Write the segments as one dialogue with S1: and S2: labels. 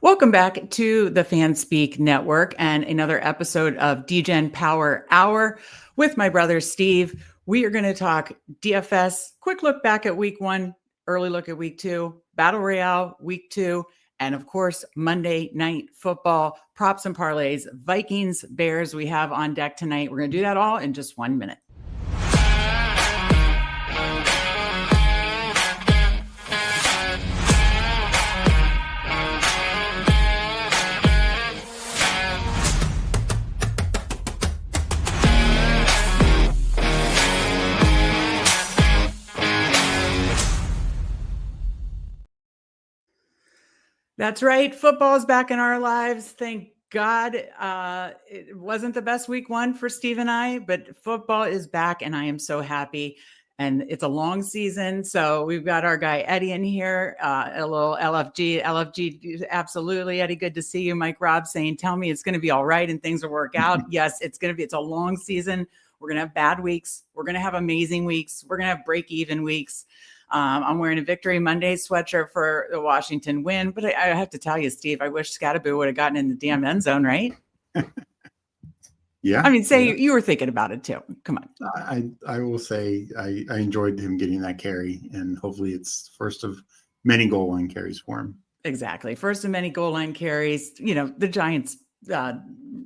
S1: Welcome back to the Fanspeak Network and another episode of Degen Power Hour with my brother Steve. We are going to talk DFS, quick look back at week one, early look at week two, Battle Royale week two, and of course, Monday Night Football, props and parlays, Vikings, Bears we have on deck tonight. We're going to do that all in just 1 minute. That's right. Football is back in our lives. Thank God. It wasn't the best week one for Steve and I, but football is back and I am so happy. And it's a long season. So we've got our guy Eddie in here, a little LFG, absolutely. Eddie, good to see you. Mike Robb saying, tell me it's going to be all right and things will work out. Yes, it's a long season. We're going to have bad weeks. We're going to have amazing weeks. We're going to have break-even weeks. I'm wearing a Victory Monday sweatshirt for the Washington win, but I have to tell you, Steve, I wish Scattaboo would have gotten in the damn end zone, right?
S2: Yeah.
S1: I mean, you were thinking about it too. Come on.
S2: I will say I enjoyed him getting that carry, and hopefully it's first of many goal line carries for him.
S1: Exactly. First of many goal line carries. You know, the Giants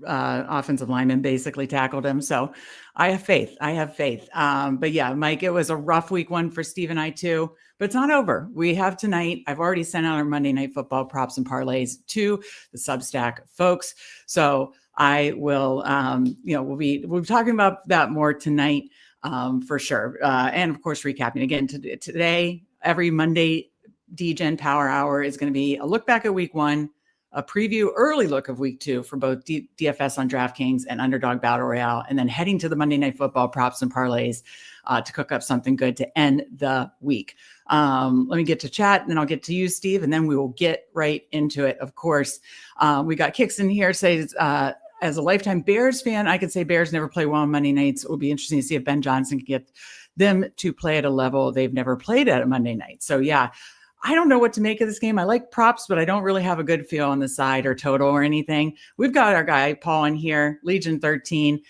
S1: offensive lineman basically tackled him. So I have faith. But yeah, Mike, it was a rough week one for Steve and I too, but it's not over. We have tonight. I've already sent out our Monday Night Football props and parlays to the Substack folks. So I will, we'll be talking about that more tonight for sure. And of course, recapping again today, every Monday Degen Power Hour is going to be a look back at week one, a preview early look of week two for both DFS on DraftKings and Underdog Battle Royale, and then heading to the Monday Night Football props and parlays to cook up something good to end the week. Let me get to chat, and then I'll get to you, Steve, and then we will get right into it. Of course, we got Kicks in here says, as a lifetime Bears fan, I could say Bears never play well on Monday nights. It will be interesting to see if Ben Johnson can get them to play at a level they've never played at a Monday night. So yeah, I don't know what to make of this game. I like props, but I don't really have a good feel on the side or total or anything. We've got our guy, Paul, in here, Legion 13.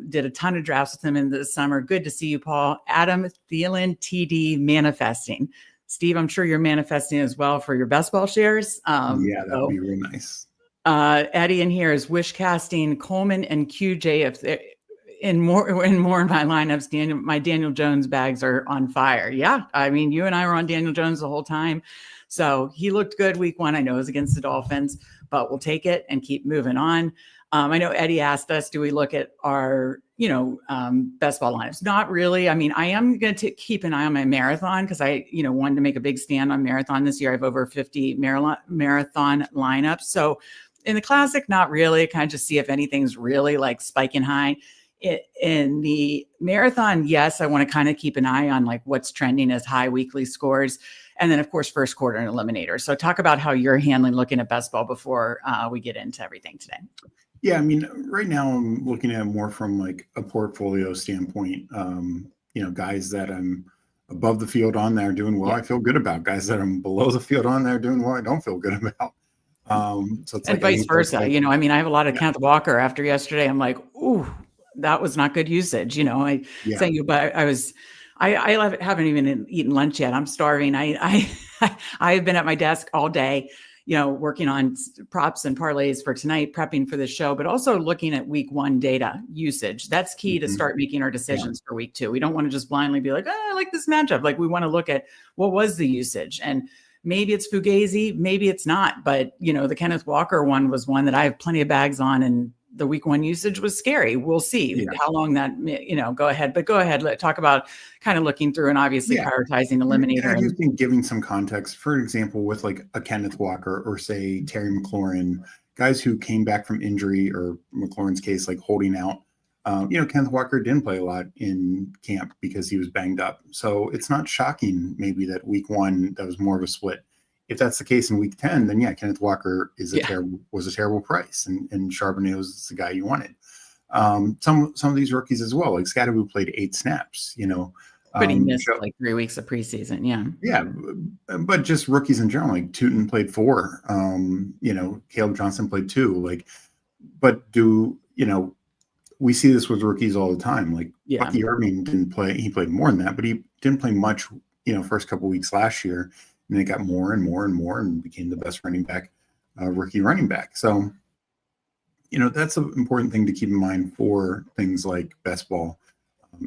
S1: Did a ton of drafts with him in the summer. Good to see you, Paul. Adam Thielen, TD, manifesting. Steve, I'm sure you're manifesting as well for your best ball shares.
S2: Yeah, that would be really nice.
S1: Eddie in here is wish casting Coleman and QJ if in more in my lineups. My Daniel Jones bags are on fire. Yeah, I mean, you and I were on Daniel Jones the whole time, so he looked good week one. I know it was against the Dolphins, but we'll take it and keep moving on. I know Eddie asked us, do we look at our best ball lineups? Not really. I mean, I am going to keep an eye on my marathon because I wanted to make a big stand on marathon this year. I have over 50 marathon lineups. So in the classic, not really. Kind of just see if anything's really like spiking high. In the marathon, yes, I want to kind of keep an eye on like what's trending as high weekly scores. And then, of course, first quarter and eliminator. So talk about how you're handling looking at best ball before we get into everything today.
S2: Yeah, I mean, right now I'm looking at more from like a portfolio standpoint. Guys that I'm above the field on there doing well, I feel good about. Guys that I'm below the field on there doing well, I don't feel good about. So it's
S1: and
S2: like
S1: vice versa. I have a lot of Kenneth Walker after yesterday. I'm like, ooh, that was not good usage. I haven't even eaten lunch yet. I'm starving. I've been at my desk all day, working on props and parlays for tonight, prepping for the show, but also looking at week one data usage. That's key to start making our decisions for week two. We don't want to just blindly be like, I like this matchup. Like we want to look at what was the usage, and maybe it's Fugazi, maybe it's not. But the Kenneth Walker one was one that I have plenty of bags on, and the week one usage was scary. We'll see how long that, go ahead. But go ahead. Let's talk about kind of looking through and obviously prioritizing eliminator.
S2: I do think giving some context, for example, with like a Kenneth Walker or say Terry McLaurin, guys who came back from injury, or McLaurin's case, like holding out. Kenneth Walker didn't play a lot in camp because he was banged up. So it's not shocking maybe that week one, that was more of a split. If that's the case in week 10, then Kenneth Walker was a terrible price, and Charbonnet was the guy you wanted. Some of these rookies as well, like Scattaboo played 8 snaps.
S1: But he missed
S2: So,
S1: like 3 weeks of preseason. Yeah.
S2: yeah, but just rookies in general, like Tootin played 4, Caleb Johnson played 2, like, but we see this with rookies all the time. Like
S1: Yeah.
S2: Bucky Irving didn't play; he played more than that, but he didn't play much. First couple weeks last year, and they got more and more and more, and became the best running back, rookie running back. So, that's an important thing to keep in mind for things like best ball.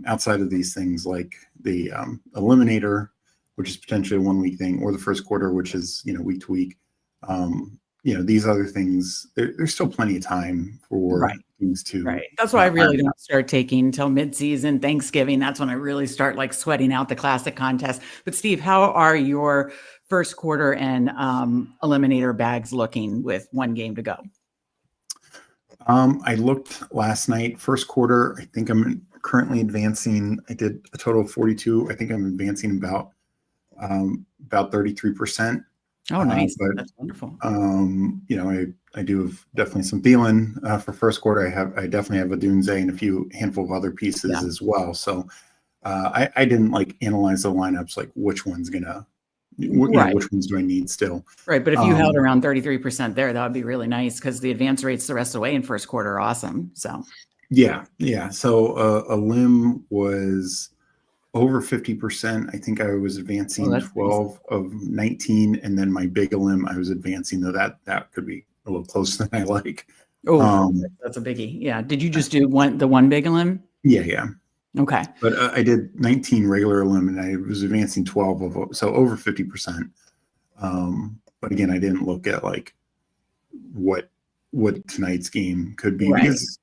S2: Outside of these things, like the eliminator, which is potentially a 1 week thing, or the first quarter, which is week to week. These other things, there's still plenty of time for things to.
S1: Right. That's why I really don't start taking until mid-season, Thanksgiving. That's when I really start like sweating out the classic contest. But Steve, how are your first quarter and eliminator bags looking with 1 game to go?
S2: I looked last night, first quarter. I think I'm currently advancing. I did a total of 42. I think I'm advancing about 33%.
S1: Oh, nice.
S2: But,
S1: that's wonderful.
S2: I do have definitely some Thielen for first quarter. I definitely have a Dunze and a handful of other pieces as well. So I didn't like analyze the lineups, like which one's gonna, which ones do I need still.
S1: Right. But if you held around 33% there, that would be really nice because the advance rates the rest of the way in first quarter are awesome. So
S2: yeah. So a limb was over 50%. I think I was advancing 12 of 19, and then my big limb I was advancing, though that could be a little closer than I like.
S1: Oh, that's a biggie. Yeah. Did you just do the one big limb?
S2: Yeah. Okay. But I did 19 regular limb, and I was advancing 12 so over 50%. But again, I didn't look at like what tonight's game could be because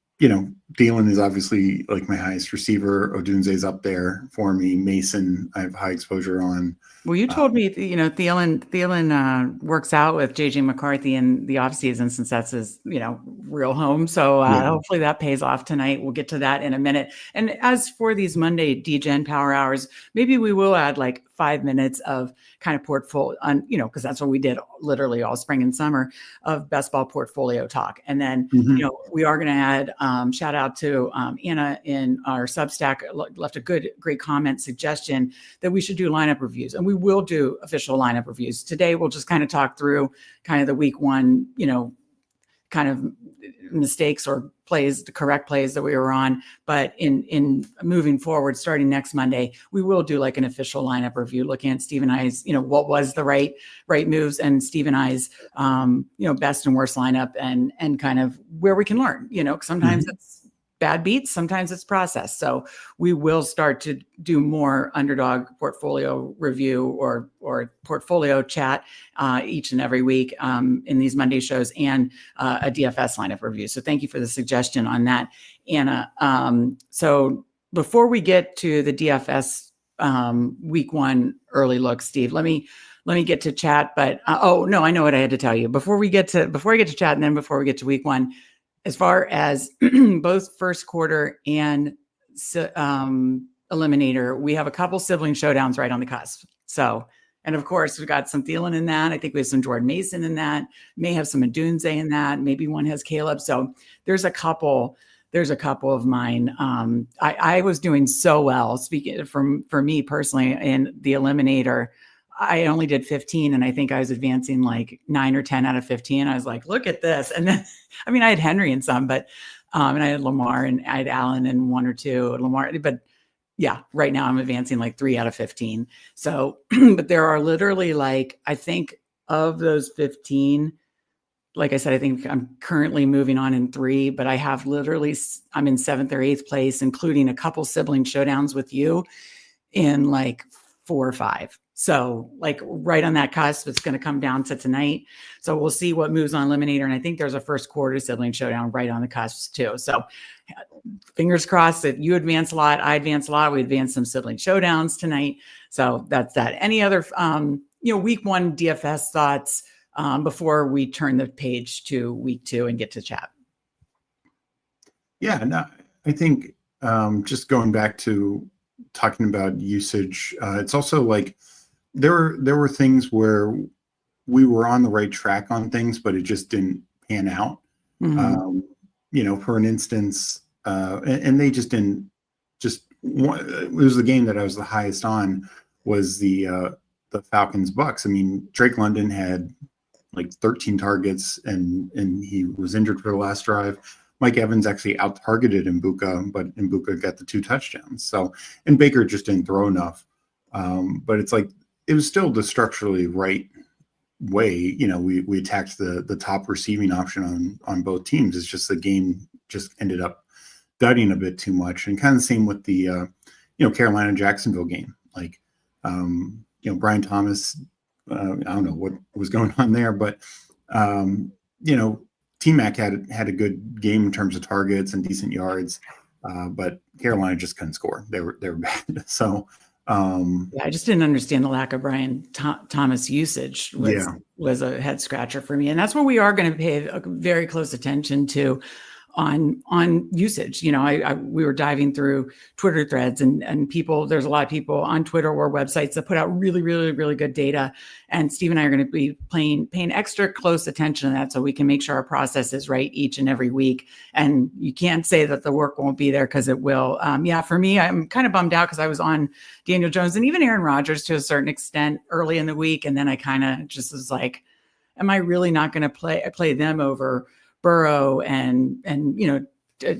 S2: Thielen is obviously like my highest receiver. Odunze's up there for me. Mason, I have high exposure on.
S1: Well, you told me, Thielen works out with JJ McCarthy in the offseason since that's his, real home. So hopefully that pays off tonight. We'll get to that in a minute. And as for these Monday Degen Power Hours, maybe we will add like 5 minutes of kind of portfolio, because that's what we did literally all spring and summer of best ball portfolio talk. And then, we are going to add shout out to Anna in our Substack left a great comment suggestion that we should do lineup reviews, and we will do official lineup reviews. Today, we'll just kind of talk through kind of the week 1, kind of mistakes or plays, the correct plays that we were on. But in moving forward, starting next Monday, we will do like an official lineup review, looking at Steve and I's, what was the right moves, and Steve and I's, best and worst lineup, and kind of where we can learn, sometimes it's bad beats, sometimes it's process. So we will start to do more Underdog portfolio review or portfolio chat each and every week in these Monday shows, and a DFS lineup review. So thank you for the suggestion on that, Anna. So before we get to the DFS week 1 early look, Steve, let me get to chat. But no, I know what I had to tell you before I get to chat, and then before we get to week 1. As far as both first quarter and eliminator, we have a couple sibling showdowns right on the cusp. So, and of course, we've got some Thielen in that. I think we have some Jordan Mason in that. May have some Adunze in that. Maybe one has Caleb. So there's a couple of mine. I was doing so well, speaking for me personally, in the eliminator. I only did 15, and I think I was advancing like 9 or 10 out of 15. I was like, look at this. And then, I mean, I had Henry in some, but, and I had Lamar, and I had Allen in 1 or 2, Lamar, but yeah, right now I'm advancing like 3 out of 15. So, but there are literally like, I think of those 15, like I said, I think I'm currently moving on in 3, but I have literally, I'm in 7th or 8th place, including a couple sibling showdowns with you in like 4 or 5. So like right on that cusp, it's going to come down to tonight. So we'll see what moves on eliminator. And I think there's a first quarter sibling showdown right on the cusp too. So fingers crossed that you advance a lot. I advance a lot. We advance some sibling showdowns tonight. So that's that. Any other, week 1 DFS thoughts before we turn the page to week 2 and get to chat?
S2: Yeah, no, I think just going back to talking about usage, it's also like, there were things where we were on the right track on things, but it just didn't pan out. For an instance, and they just didn't just it was the game that I was the highest on was the Falcons Bucks. I mean, Drake London had like 13 targets and he was injured for the last drive. Mike Evans actually out targeted Mbuka, but Mbuka got the 2 touchdowns. So, and Baker just didn't throw enough. But it's like, it was still the structurally right way. You know, we attacked the top receiving option on both teams. It's just the game just ended up dudding a bit too much. And kind of the same with the, Carolina Jacksonville game. Like, Brian Thomas, I don't know what was going on there, but, T-Mac had a good game in terms of targets and decent yards, but Carolina just couldn't score. They were bad. So,
S1: I just didn't understand the lack of Brian Thomas usage was a head scratcher for me. And that's what we are going to pay a very close attention to on usage. We were diving through Twitter threads and people, there's a lot of people on Twitter or websites that put out really, really, really good data. And Steve and I are going to be paying extra close attention to that so we can make sure our process is right each and every week. And you can't say that the work won't be there because it will. For me, I'm kind of bummed out because I was on Daniel Jones and even Aaron Rodgers to a certain extent early in the week. And then I kind of just was like, am I really not going to play them over Burrow and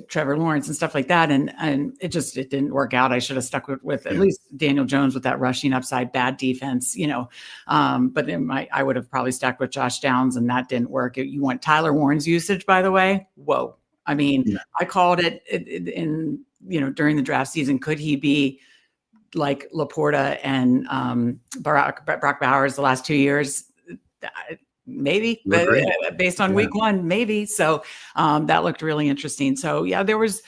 S1: Trevor Lawrence and stuff like that, and it didn't work out. I should have stuck with at least Daniel Jones with that rushing upside, bad defense, but then I would have probably stuck with Josh Downs, and that didn't work. You want Tyler Warren's usage, by the way? Whoa! I mean, I called it in during the draft season. Could he be like Laporta and Brock Bowers the last 2 years? Maybe, but based on week one, maybe. So that looked really interesting. So there was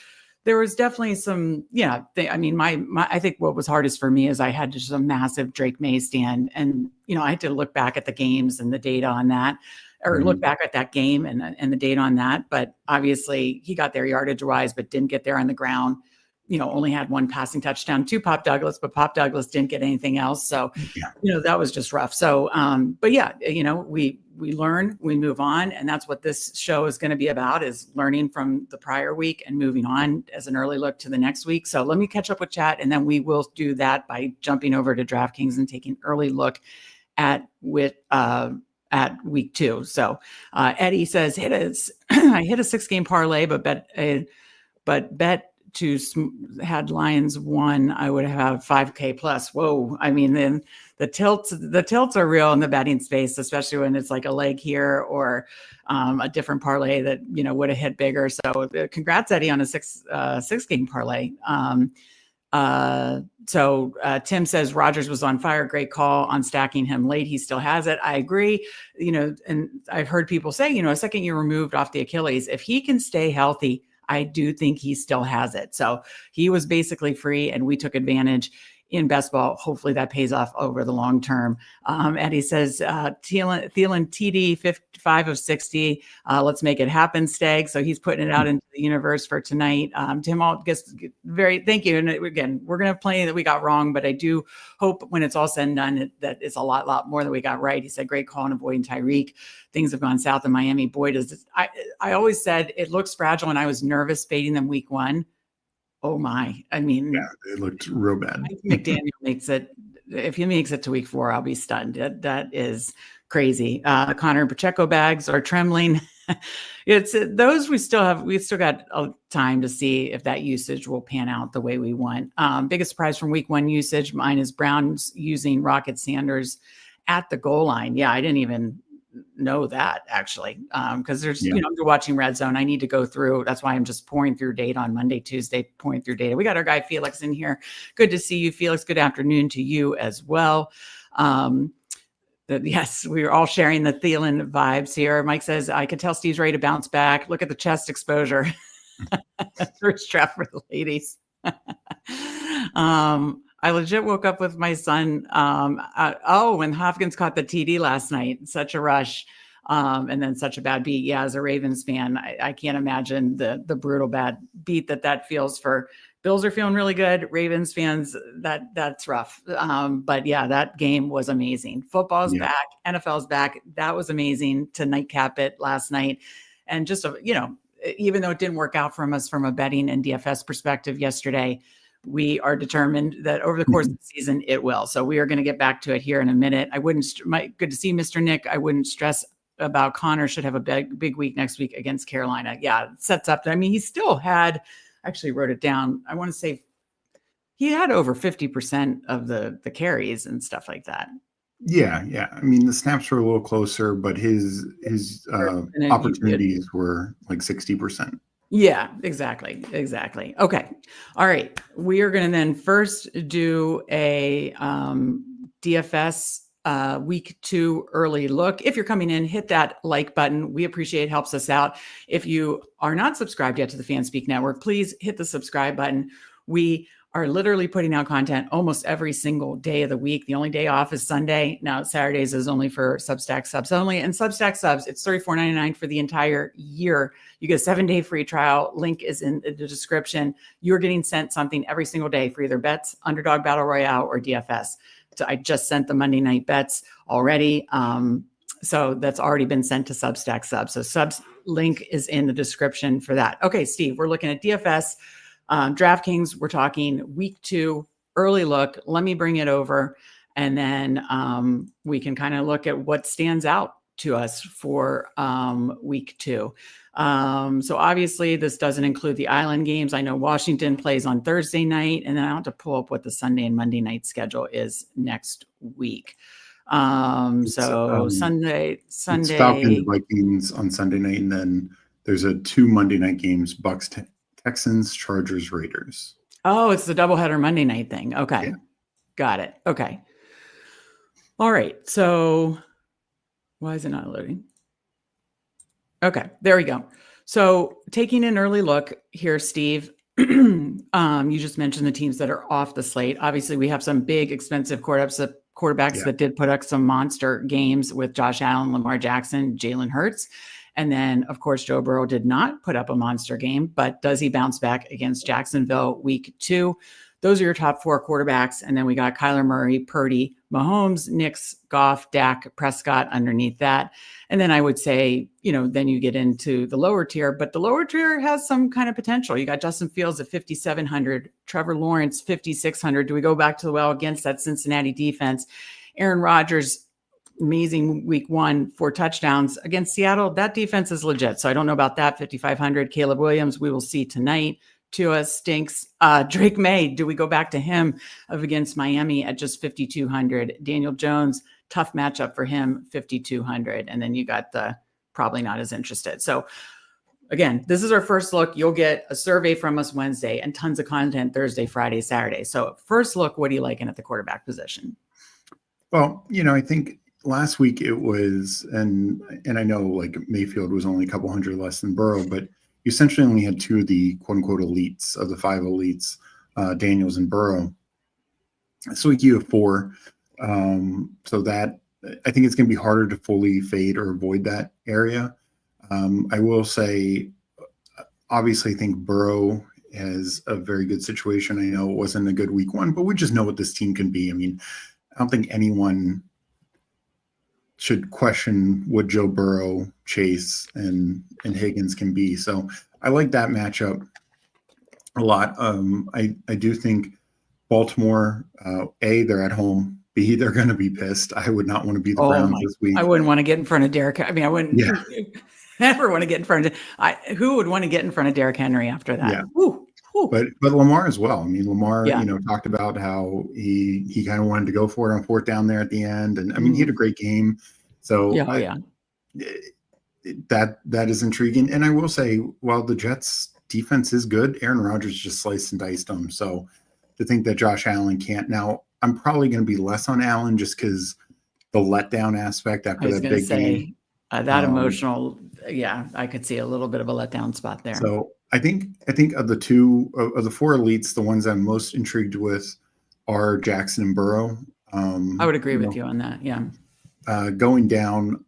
S1: definitely some, I think what was hardest for me is I had just a massive Drake May stand, and I had to look back at the games and the data on that, or look back at that game and the data on that. But obviously he got there yardage wise, but didn't get there on the ground. Only had 1 passing touchdown to Pop Douglas, but Pop Douglas didn't get anything else. So, that was just rough. So, we learn, we move on. And that's what this show is going to be about, is learning from the prior week and moving on as an early look to the next week. So let me catch up with chat, and then we will do that by jumping over to DraftKings and taking early look at week 2. So Eddie says, I hit a 6-game parlay, but bet had Lions won, I would have $5K plus. Whoa. I mean, then the tilts are real in the betting space, especially when it's like a leg here or a different parlay that, would have hit bigger. So congrats, Eddie, on a 6-game parlay. So Tim says Rodgers was on fire. Great call on stacking him late. He still has it. I agree. And I've heard people say, a second year removed off the Achilles, if he can stay healthy, I do think he still has it. So he was basically free, and we took advantage in best ball. Hopefully that pays off over the long term. Eddie says, Thielen TD 55 of 60. Let's make it happen, Stag. So he's putting it out into the universe for tonight. Tim, thank you. And again, we're going to have plenty that we got wrong, but I do hope when it's all said and done, that it's a lot more than we got right. He said, great call on avoiding Tyreek. Things have gone south in Miami. Boy, I always said it looks fragile, and I was nervous fading them week 1. Oh my! I mean,
S2: it looked real bad.
S1: McDaniel makes it. If he makes it to week 4, I'll be stunned. That is crazy. Connor and Pacheco bags are trembling. It's those we've still got time to see if that usage will pan out the way we want. Biggest surprise from week 1 usage. Mine is Browns using Rocket Sanders at the goal line. Yeah, I didn't even know that actually, because there's you're watching Red Zone. I need to go through. That's why I'm just pouring through data on Monday, Tuesday, pouring through data. We got our guy Felix in here. Good to see you, Felix. Good afternoon to you as well. Yes, we're all sharing the Thielen vibes here. Mike says, I could tell Steve's ready to bounce back. Look at the chest exposure. First draft for the ladies. I legit woke up with my son. When Hopkins caught the TD last night, such a rush, and then such a bad beat. Yeah, as a Ravens fan, I can't imagine the brutal bad beat that feels for. Bills are feeling really good. Ravens fans, that's rough. But yeah, that game was amazing. Football's back. NFL's back. That was amazing to nightcap it last night. And just, even though it didn't work out from us from a betting and DFS perspective yesterday, we are determined that over the course of the season, it will. So we are going to get back to it here in a minute. Good to see Mr. Nick. I wouldn't stress about Connor should have a big week next week against Carolina. Yeah, it sets up. I mean, he still had, actually wrote it down. I want to say he had over 50% of the carries and stuff like that.
S2: Yeah. I mean, the snaps were a little closer, but his opportunities were like 60%.
S1: Yeah, exactly. Okay. All right. We are going to then first do a DFS week 2 early look. If you're coming in, hit that like button. We appreciate it. Helps us out. If you are not subscribed yet to the Fanspeak Network, please hit the subscribe button. We are literally putting out content almost every single day of the week. The only day off is Sunday. Now, Saturdays is only for Substack subs only. And Substack subs, it's $34.99 for the entire year. You get a 7-day free trial. Link is in the description. You're getting sent something every single day for either bets, Underdog, Battle Royale, or DFS. So I just sent the Monday night bets already. So that's already been sent to Substack subs. So subs link is in the description for that. Okay, Steve, we're looking at DFS. DraftKings, we're talking week 2 early look. Let me bring it over, and then we can kind of look at what stands out to us for week 2. So obviously this doesn't include the island games. I know Washington plays on Thursday night, and then I have to pull up what the Sunday and Monday night schedule is next week. Sunday,
S2: it's Falcons Vikings on Sunday night, and then there's 2 Monday night games: Bucks Texans, Chargers, Raiders.
S1: Oh, it's the doubleheader Monday night thing. Okay.
S2: Yeah.
S1: Got it. Okay. All right. So why is it not loading? Okay, there we go. So taking an early look here, Steve, you just mentioned the teams that are off the slate. Obviously, we have some big, expensive quarterbacks that did put up some monster games with Josh Allen, Lamar Jackson, Jalen Hurts. And then, of course, Joe Burrow did not put up a monster game, but does he bounce back against Jacksonville week 2? Those are your top 4 quarterbacks. And then we got Kyler Murray, Purdy, Mahomes, Knicks, Goff, Dak, Prescott underneath that. And then I would say, then you get into the lower tier, but the lower tier has some kind of potential. You got Justin Fields at 5,700, Trevor Lawrence, 5,600. Do we go back to the well against that Cincinnati defense? Aaron Rodgers, amazing week 1, 4 touchdowns against Seattle. That defense is legit. So I don't know about that. 5,500. Caleb Williams, we will see tonight. Tua stinks. Drake May, do we go back to him against Miami at just 5,200? Daniel Jones, tough matchup for him, 5,200. And then you got the probably not as interested. So again, this is our first look. You'll get a survey from us Wednesday and tons of content Thursday, Friday, Saturday. So first look, what are you liking at the quarterback position?
S2: Well, I think last week it was, and I know like Mayfield was only a couple hundred less than Burrow, but you essentially only had 2 of the quote unquote elites of the 5 elites, Daniels and Burrow. So you have 4. So that I think it's going to be harder to fully fade or avoid that area. I will say, obviously, I think Burrow has a very good situation. I know it wasn't a good week 1, but we just know what this team can be. I mean, I don't think anyone should question what Joe Burrow, Chase, and Higgins can be. So I like that matchup a lot. I do think Baltimore, A, they're at home. B, they're going to be pissed. I would not want to be the Browns this week.
S1: I wouldn't want to get in front of Derrick. I mean, I wouldn't ever want to get in front of who would want to get in front of Derrick Henry after that?
S2: Yeah.
S1: Woo.
S2: But Lamar as well. I mean, Lamar, talked about how he kind of wanted to go for it on 4th down there at the end. And I mean, he had a great game. So that is intriguing. And I will say, while the Jets defense is good, Aaron Rodgers just sliced and diced them. So to think that Josh Allen can't now, I'm probably going to be less on Allen just because the letdown aspect after that big game.
S1: That emotional, I could see a little bit of a letdown spot there.
S2: So I think of the 4 elites, the ones I'm most intrigued with are Jackson and Burrow.
S1: I would agree with you on that. Yeah.
S2: Going down,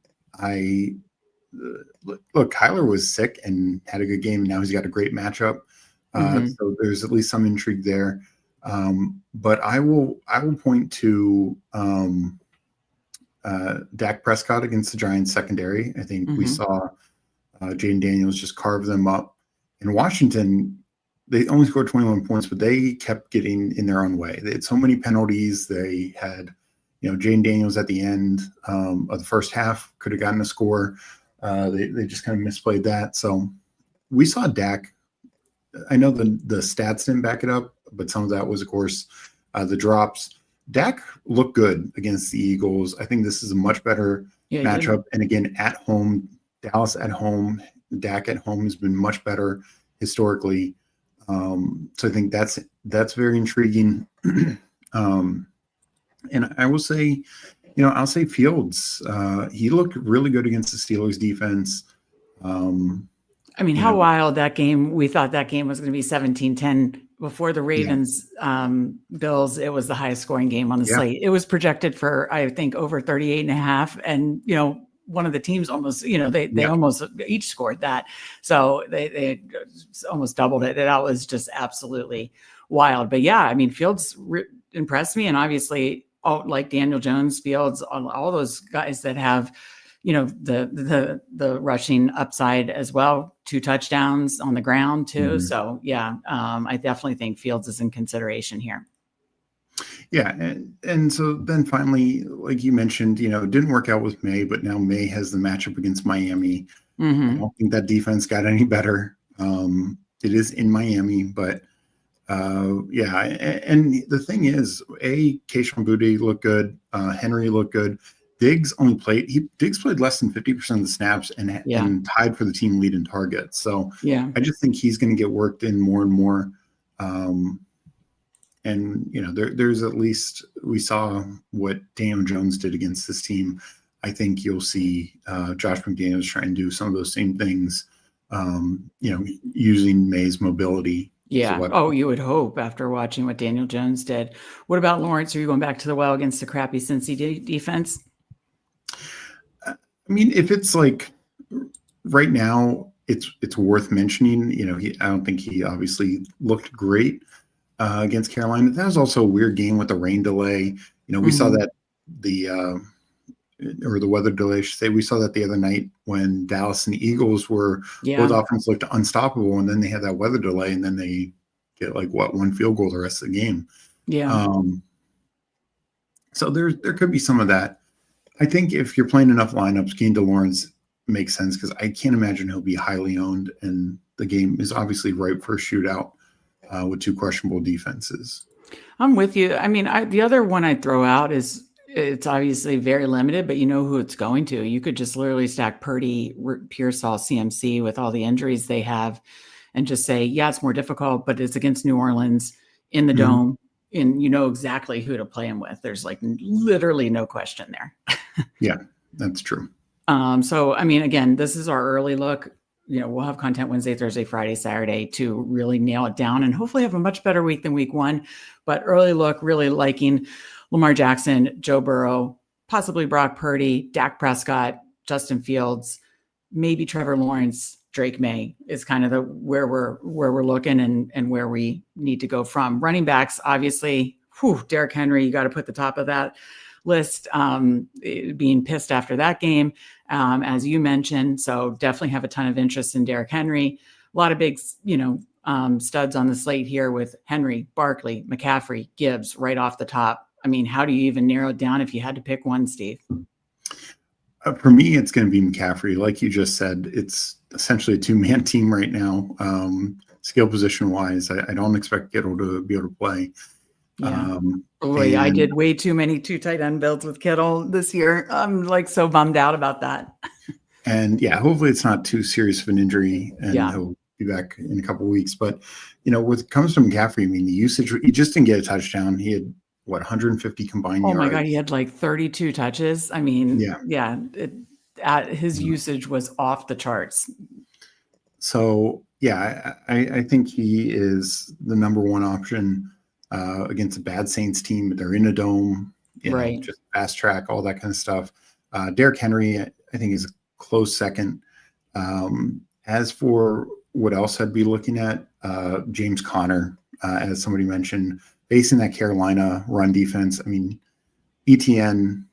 S2: look, Kyler was sick and had a good game. Now he's got a great matchup. So there's at least some intrigue there. But I will point to Dak Prescott against the Giants secondary. I think we saw Jaden Daniels just carve them up. In Washington, they only scored 21 points, but they kept getting in their own way. They had so many penalties. They had, Jane Daniels at the end of the first half could have gotten a score. They just kind of misplayed that. So we saw Dak. I know the stats didn't back it up, but some of that was, of course, the drops. Dak looked good against the Eagles. I think this is a much better matchup. And again, at home, Dallas at home, Dak at home has been much better historically. So I think that's very intriguing. And I will say, I'll say Fields. He looked really good against the Steelers defense.
S1: How wild that game. We thought that game was going to be 17-10 before the Ravens Bills. It was the highest scoring game on the slate. It was projected for, I think, over 38.5. And, one of the teams almost, they almost each scored that. So they almost doubled it. That was just absolutely wild. But Fields impressed me. And obviously, like Daniel Jones, Fields, all those guys that have, the rushing upside as well, 2 touchdowns on the ground too. So I definitely think Fields is in consideration here.
S2: Yeah. And so then finally, like you mentioned, it didn't work out with May, but now May has the matchup against Miami. I don't think that defense got any better. It is in Miami, but and the thing is, Kayshon Boutte looked good. Henry looked good. Diggs played less than 50% of the snaps and tied for the team lead in targets. So I just think he's going to get worked in more and more. There's at least, we saw what Daniel Jones did against this team. I think you'll see Josh McDaniels try and do some of those same things, using May's mobility.
S1: Yeah. You would hope after watching what Daniel Jones did. What about Lawrence? Are you going back to the well against the crappy Cincy defense?
S2: If it's like right now, it's worth mentioning. I don't think he obviously looked great against Carolina. That was also a weird game with the rain delay. We saw that or the weather delay, I should say. We saw that the other night when Dallas and the Eagles were both offense looked unstoppable, and then they had that weather delay, and then they get one field goal the rest of the game. Yeah. So there could be some of that. I think if you're playing enough lineups, Kane to Lawrence makes sense because I can't imagine he'll be highly owned, and the game is obviously ripe for a shootout with 2 questionable defenses.
S1: I'm with you. The other one I'd throw out is, it's obviously very limited, but you know who it's going to. You could just literally stack Purdy, Pearsall, CMC with all the injuries they have and just say, it's more difficult, but it's against New Orleans in the Dome, and you know exactly who to play him with. There's literally no question there.
S2: Yeah, that's true.
S1: Again, this is our early look. We'll have content Wednesday, Thursday, Friday, Saturday to really nail it down and hopefully have a much better week than week 1. But early look, really liking Lamar Jackson, Joe Burrow, possibly Brock Purdy, Dak Prescott, Justin Fields, maybe Trevor Lawrence, Drake May is kind of where we're looking and where we need to go from. Running backs, obviously, Derrick Henry, you got to put the top of that list, being pissed after that game, as you mentioned. So definitely have a ton of interest in Derrick Henry. A lot of big, studs on the slate here with Henry, Barkley, McCaffrey, Gibbs right off the top. How do you even narrow it down if you had to pick one, Steve?
S2: For me, it's going to be McCaffrey. Like you just said, it's essentially a 2-man team right now. Skill position wise, I don't expect Kittle to be able to play.
S1: Yeah. I did way too many 2 tight end builds with Kittle this year. I'm so bummed out about that.
S2: And hopefully it's not too serious of an injury and he'll be back in a couple of weeks. But, when it comes to McCaffrey, the usage, he just didn't get a touchdown. He had 150 combined yards.
S1: Oh my God, he had 32 touches. His usage was off the charts.
S2: So I think he is the number 1 option against a bad Saints team. They're in a dome,
S1: right?
S2: Just fast track, all that kind of stuff. Derrick Henry, I think, is a close second. As for what else I'd be looking at, James Conner, as somebody mentioned, facing that Carolina run defense. ETN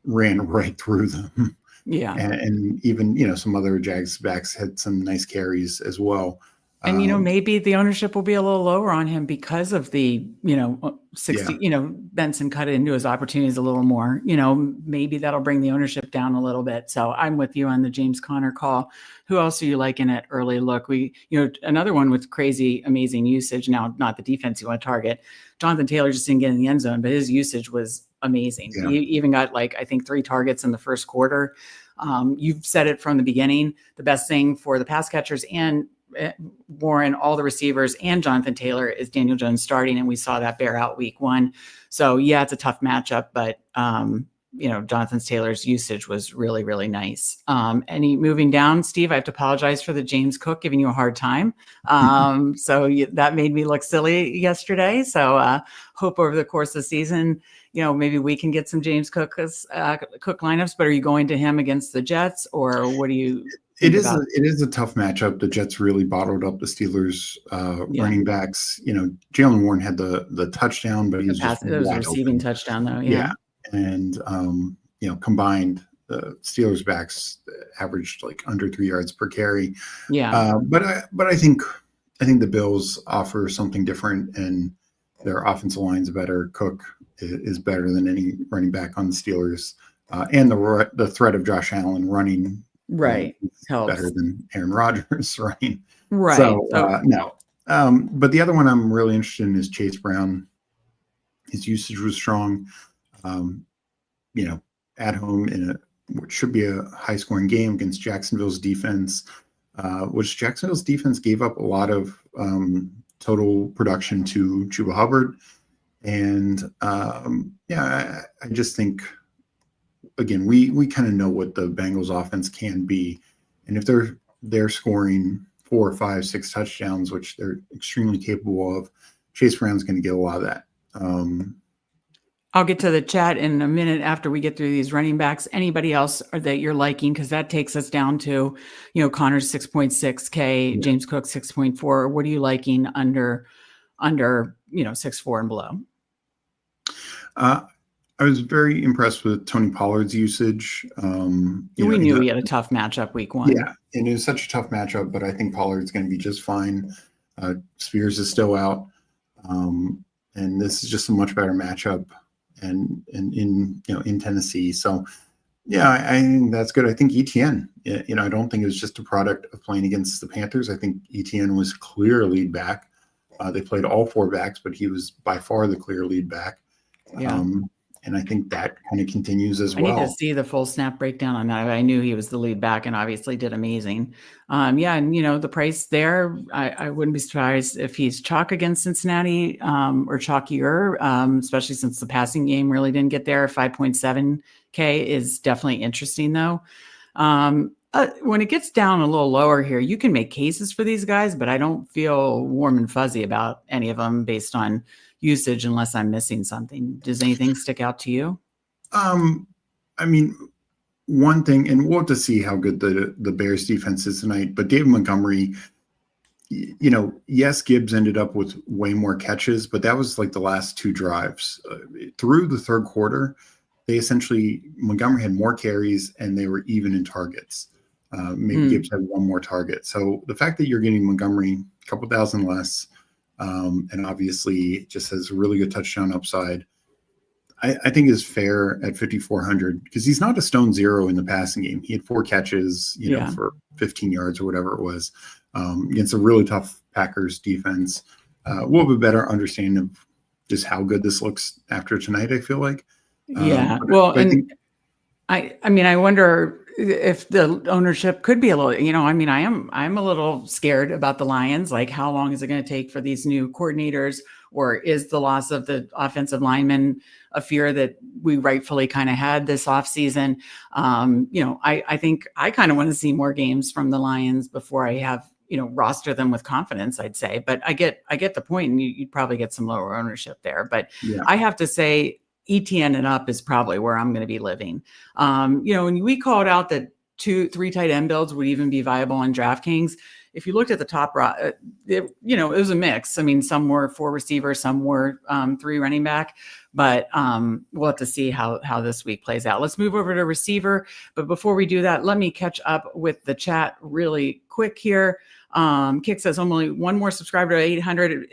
S2: ran right through them. Yeah. And even, some other Jags backs had some nice carries as well.
S1: And, maybe the ownership will be a little lower on him because of the, 60, Benson cut into his opportunities a little more, maybe that'll bring the ownership down a little bit. So I'm with you on the James Conner call. Who else are you liking at early look? Another one with crazy, amazing usage. Now, not the defense you want to target. Jonathan Taylor just didn't get in the end zone, but his usage was amazing.
S2: Yeah.
S1: He even got I think 3 targets in the first quarter. You've said it from the beginning, the best thing for the pass catchers and Warren, all the receivers, and Jonathan Taylor is Daniel Jones starting, and we saw that bear out week 1. So yeah, it's a tough matchup, but Jonathan Taylor's usage was really, really nice. Moving down, Steve, I have to apologize for the James Cook giving you a hard time. That made me look silly yesterday. So hope over the course of the season, maybe we can get some James Cook lineups. But are you going to him against the Jets, or what do you?
S2: It is a tough matchup. The Jets really bottled up the Steelers running backs. Jalen Warren had the touchdown, but he was just
S1: it was a receiving touchdown though. Yeah.
S2: And combined, the Steelers backs averaged under 3 yards per carry.
S1: Yeah.
S2: But I think the Bills offer something different, and their offensive line's better. Cook is better than any running back on the Steelers, and the threat of Josh Allen running.
S1: Right. Helps.
S2: Better than Aaron Rodgers, right?
S1: Right.
S2: So, no. But the other one I'm really interested in is Chase Brown. His usage was strong. At home in what should be a high-scoring game against Jacksonville's defense, which Jacksonville's defense gave up a lot of total production to Chuba Hubbard. And, I just think, again, we kind of know what the Bengals offense can be. And if they're scoring 4 or 5, 6 touchdowns, which they're extremely capable of, Chase Brown's going to get a lot of that.
S1: I'll get to the chat in a minute after we get through these running backs. Anybody else that you're liking? Because that takes us down to, Connor's 6.6K, James Cook 6.4. What are you liking under 6.4 and below?
S2: I was very impressed with Tony Pollard's usage.
S1: We knew he had a tough matchup week 1.
S2: Yeah, and it was such a tough matchup, but I think Pollard's going to be just fine. Spears is still out, and this is just a much better matchup, and in Tennessee. So, yeah, I think that's good. I think ETN. I don't think it was just a product of playing against the Panthers. I think ETN was clear lead back. They played all 4 backs, but he was by far the clear lead back.
S1: Yeah.
S2: And I think that kind of continues as well.
S1: I need to see the full snap breakdown on that. I knew he was the lead back and obviously did amazing. And the price there, I wouldn't be surprised if he's chalk against Cincinnati or chalkier, especially since the passing game really didn't get there. 5.7K is definitely interesting though. When it gets down a little lower here, you can make cases for these guys, but I don't feel warm and fuzzy about any of them based on usage unless I'm missing something. Does anything stick out to you?
S2: One thing, and we'll have to see how good the Bears defense is tonight, but David Montgomery, yes, Gibbs ended up with way more catches, but that was the last 2 drives. Through the third quarter, Montgomery had more carries and they were even in targets. Maybe Gibbs had 1 more target. So the fact that you're getting Montgomery a couple thousand less, and obviously just has a really good touchdown upside, I think is fair at 5,400 because he's not a stone zero in the passing game. He had 4 catches, for 15 yards or whatever it was, against a really tough Packers defense. We'll have a better understanding of just how good this looks after tonight, I feel like.
S1: I wonder if the ownership could be a little, I'm a little scared about the Lions. How long is it going to take for these new coordinators, or is the loss of the offensive lineman a fear that we rightfully kind of had this offseason? I think I kind of want to see more games from the Lions before I have, roster them with confidence, I'd say, but I get the point, and you'd probably get some lower ownership there, but yeah. I have to say, ETN and up is probably where I'm going to be living. When we called out that 2-3 tight end builds would even be viable on DraftKings. If you looked at the top, it was a mix. Some were 4 receivers, some were 3 running back, but we'll have to see how this week plays out. Let's move over to receiver. But before we do that, let me catch up with the chat really quick here. Kick says only one more subscriber to 800.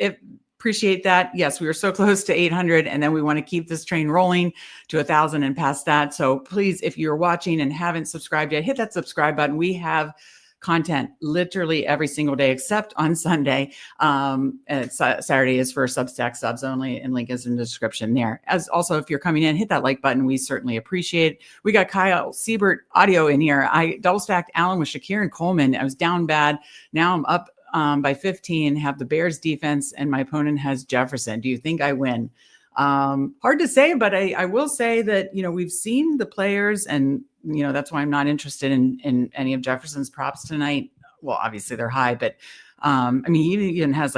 S1: Appreciate that. Yes, we were so close to 800, and then we want to keep this train rolling to 1,000 and past that. So please, if you're watching and haven't subscribed yet, hit that subscribe button. We have content literally every single day except on Sunday. And Saturday is for Substack subs only, and link is in the description there. As also, if you're coming in, hit that like button. We certainly appreciate it. We got Kyle Siebert audio in here. I double stacked Allen with Shakir and Coleman. I was down bad. Now I'm up by 15, have the Bears defense, and my opponent has Jefferson. Do you think I win? Hard to say, but I will say that, we've seen the players, and, that's why I'm not interested in any of Jefferson's props tonight. Well, obviously they're high, but he even has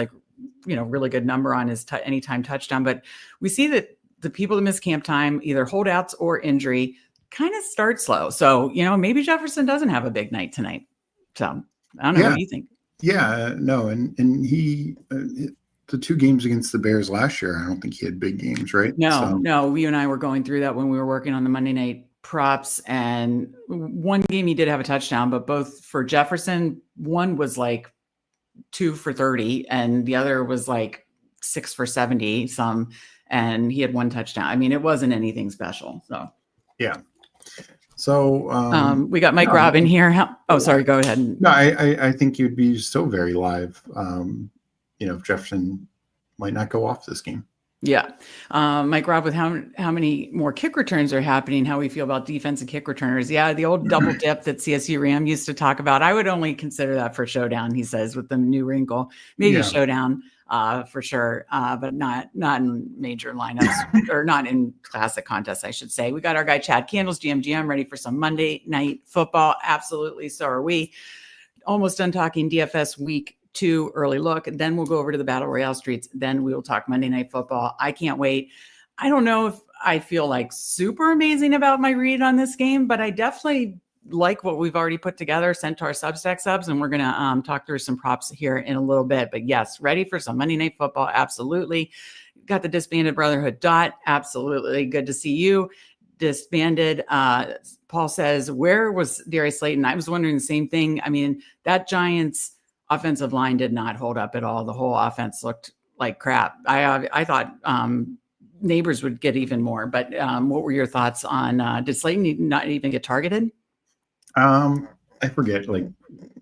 S1: really good number on his anytime touchdown, but we see that the people that miss camp time, either holdouts or injury, kind of start slow. So, maybe Jefferson doesn't have a big night tonight. So I don't know. What do you think?
S2: Yeah, no. And he, the 2 games against the Bears last year, I don't think he had big games, right?
S1: No, you and I were going through that when we were working on the Monday night props, and one game he did have a touchdown, but both for Jefferson, one was like 2 for 30 and the other was like 6 for 70 some, and he had 1 touchdown. It wasn't anything special. So yeah.
S2: So
S1: we got Mike Robb in here. Sorry, go ahead.
S2: No, I think you'd be still very live. If Jefferson might not go off this game.
S1: Yeah. Mike Robb with how many more kick returns are happening, how we feel about defensive kick returners. Yeah, the old double dip that CSU Ram used to talk about. I would only consider that for showdown, he says, with the new wrinkle. Maybe showdown for sure, but not in major lineups or not in classic contests, I should say. We got our guy Chad Candles, GM ready for some Monday night football. Absolutely. So are we. Almost done talking DFS week 2 early look, and then we'll go over to the Battle Royale streets. Then we will talk Monday Night Football. I can't wait. I don't know if I feel like super amazing about my read on this game, but I definitely like what we've already put together, sent to our Substack subs, and we're going to talk through some props here in a little bit. But yes, ready for some Monday Night Football. Absolutely. Got the Disbanded Brotherhood Dot. Absolutely. Good to see you. Disbanded. Paul says, where was Darius Slayton? I was wondering the same thing. That Giants offensive line did not hold up at all. The whole offense looked like crap. I thought Neighbors would get even more, but what were your thoughts on, did Slayton not even get targeted?
S2: I forget,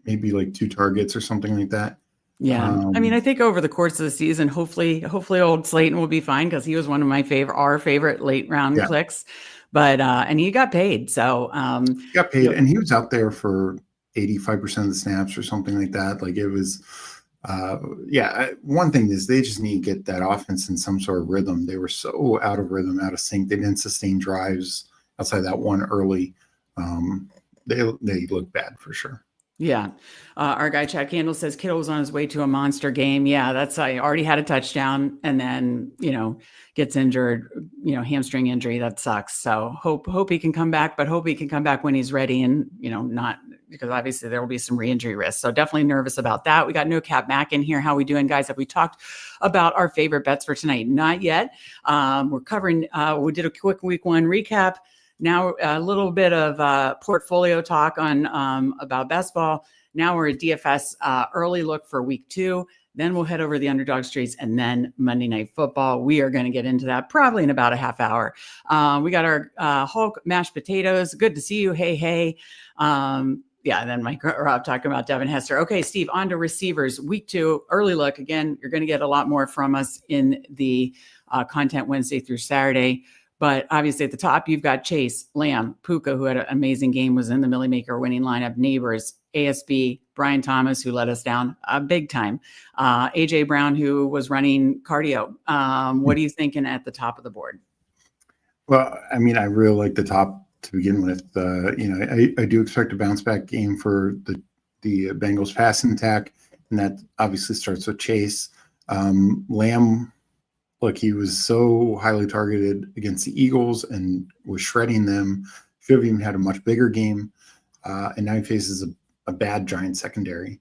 S2: maybe 2 targets or something like that.
S1: Yeah. I think over the course of the season, hopefully old Slayton will be fine, because he was one of our favorite late round clicks, but, and he got paid. So,
S2: he got paid, and he was out there for 85% of the snaps or something like that. It was, one thing is they just need to get that offense in some sort of rhythm. They were so out of rhythm, out of sync. They didn't sustain drives outside that one early. They look bad for sure.
S1: Yeah. Our guy Chad Candle says Kittle was on his way to a monster game. Yeah, that's I already had a touchdown, and then, gets injured, hamstring injury. That sucks. So hope he can come back, but hope he can come back when he's ready, and, not because obviously there will be some re-injury risks. So definitely nervous about that. We got No Cap Mac in here. How we doing, guys? Have we talked about our favorite bets for tonight? Not yet. We're covering, we did a quick week 1 recap. Now a little bit of portfolio talk on about best ball. Now we're at DFS early look for week 2. Then we'll head over to the Underdog streets, and then Monday Night Football. We are going to get into that probably in about a half hour. We got our Hulk mashed potatoes. Good to see you. Hey. And then Mike Rob talking about Devin Hester. Okay, Steve, on to receivers. Week 2, early look. Again, you're going to get a lot more from us in the content Wednesday through Saturday. But obviously at the top, you've got Chase, Lamb, Puka, who had an amazing game, was in the Millie Maker winning lineup, Neighbors, ASB, Brian Thomas, who let us down big time, AJ Brown, who was running cardio. What are you thinking at the top of the board?
S2: Well, I really like the top to begin with. I do expect a bounce back game for the Bengals passing attack, and that obviously starts with Chase. Lamb, look, he was so highly targeted against the Eagles and was shredding them. Should have even had a much bigger game. And now he faces a bad Giant secondary.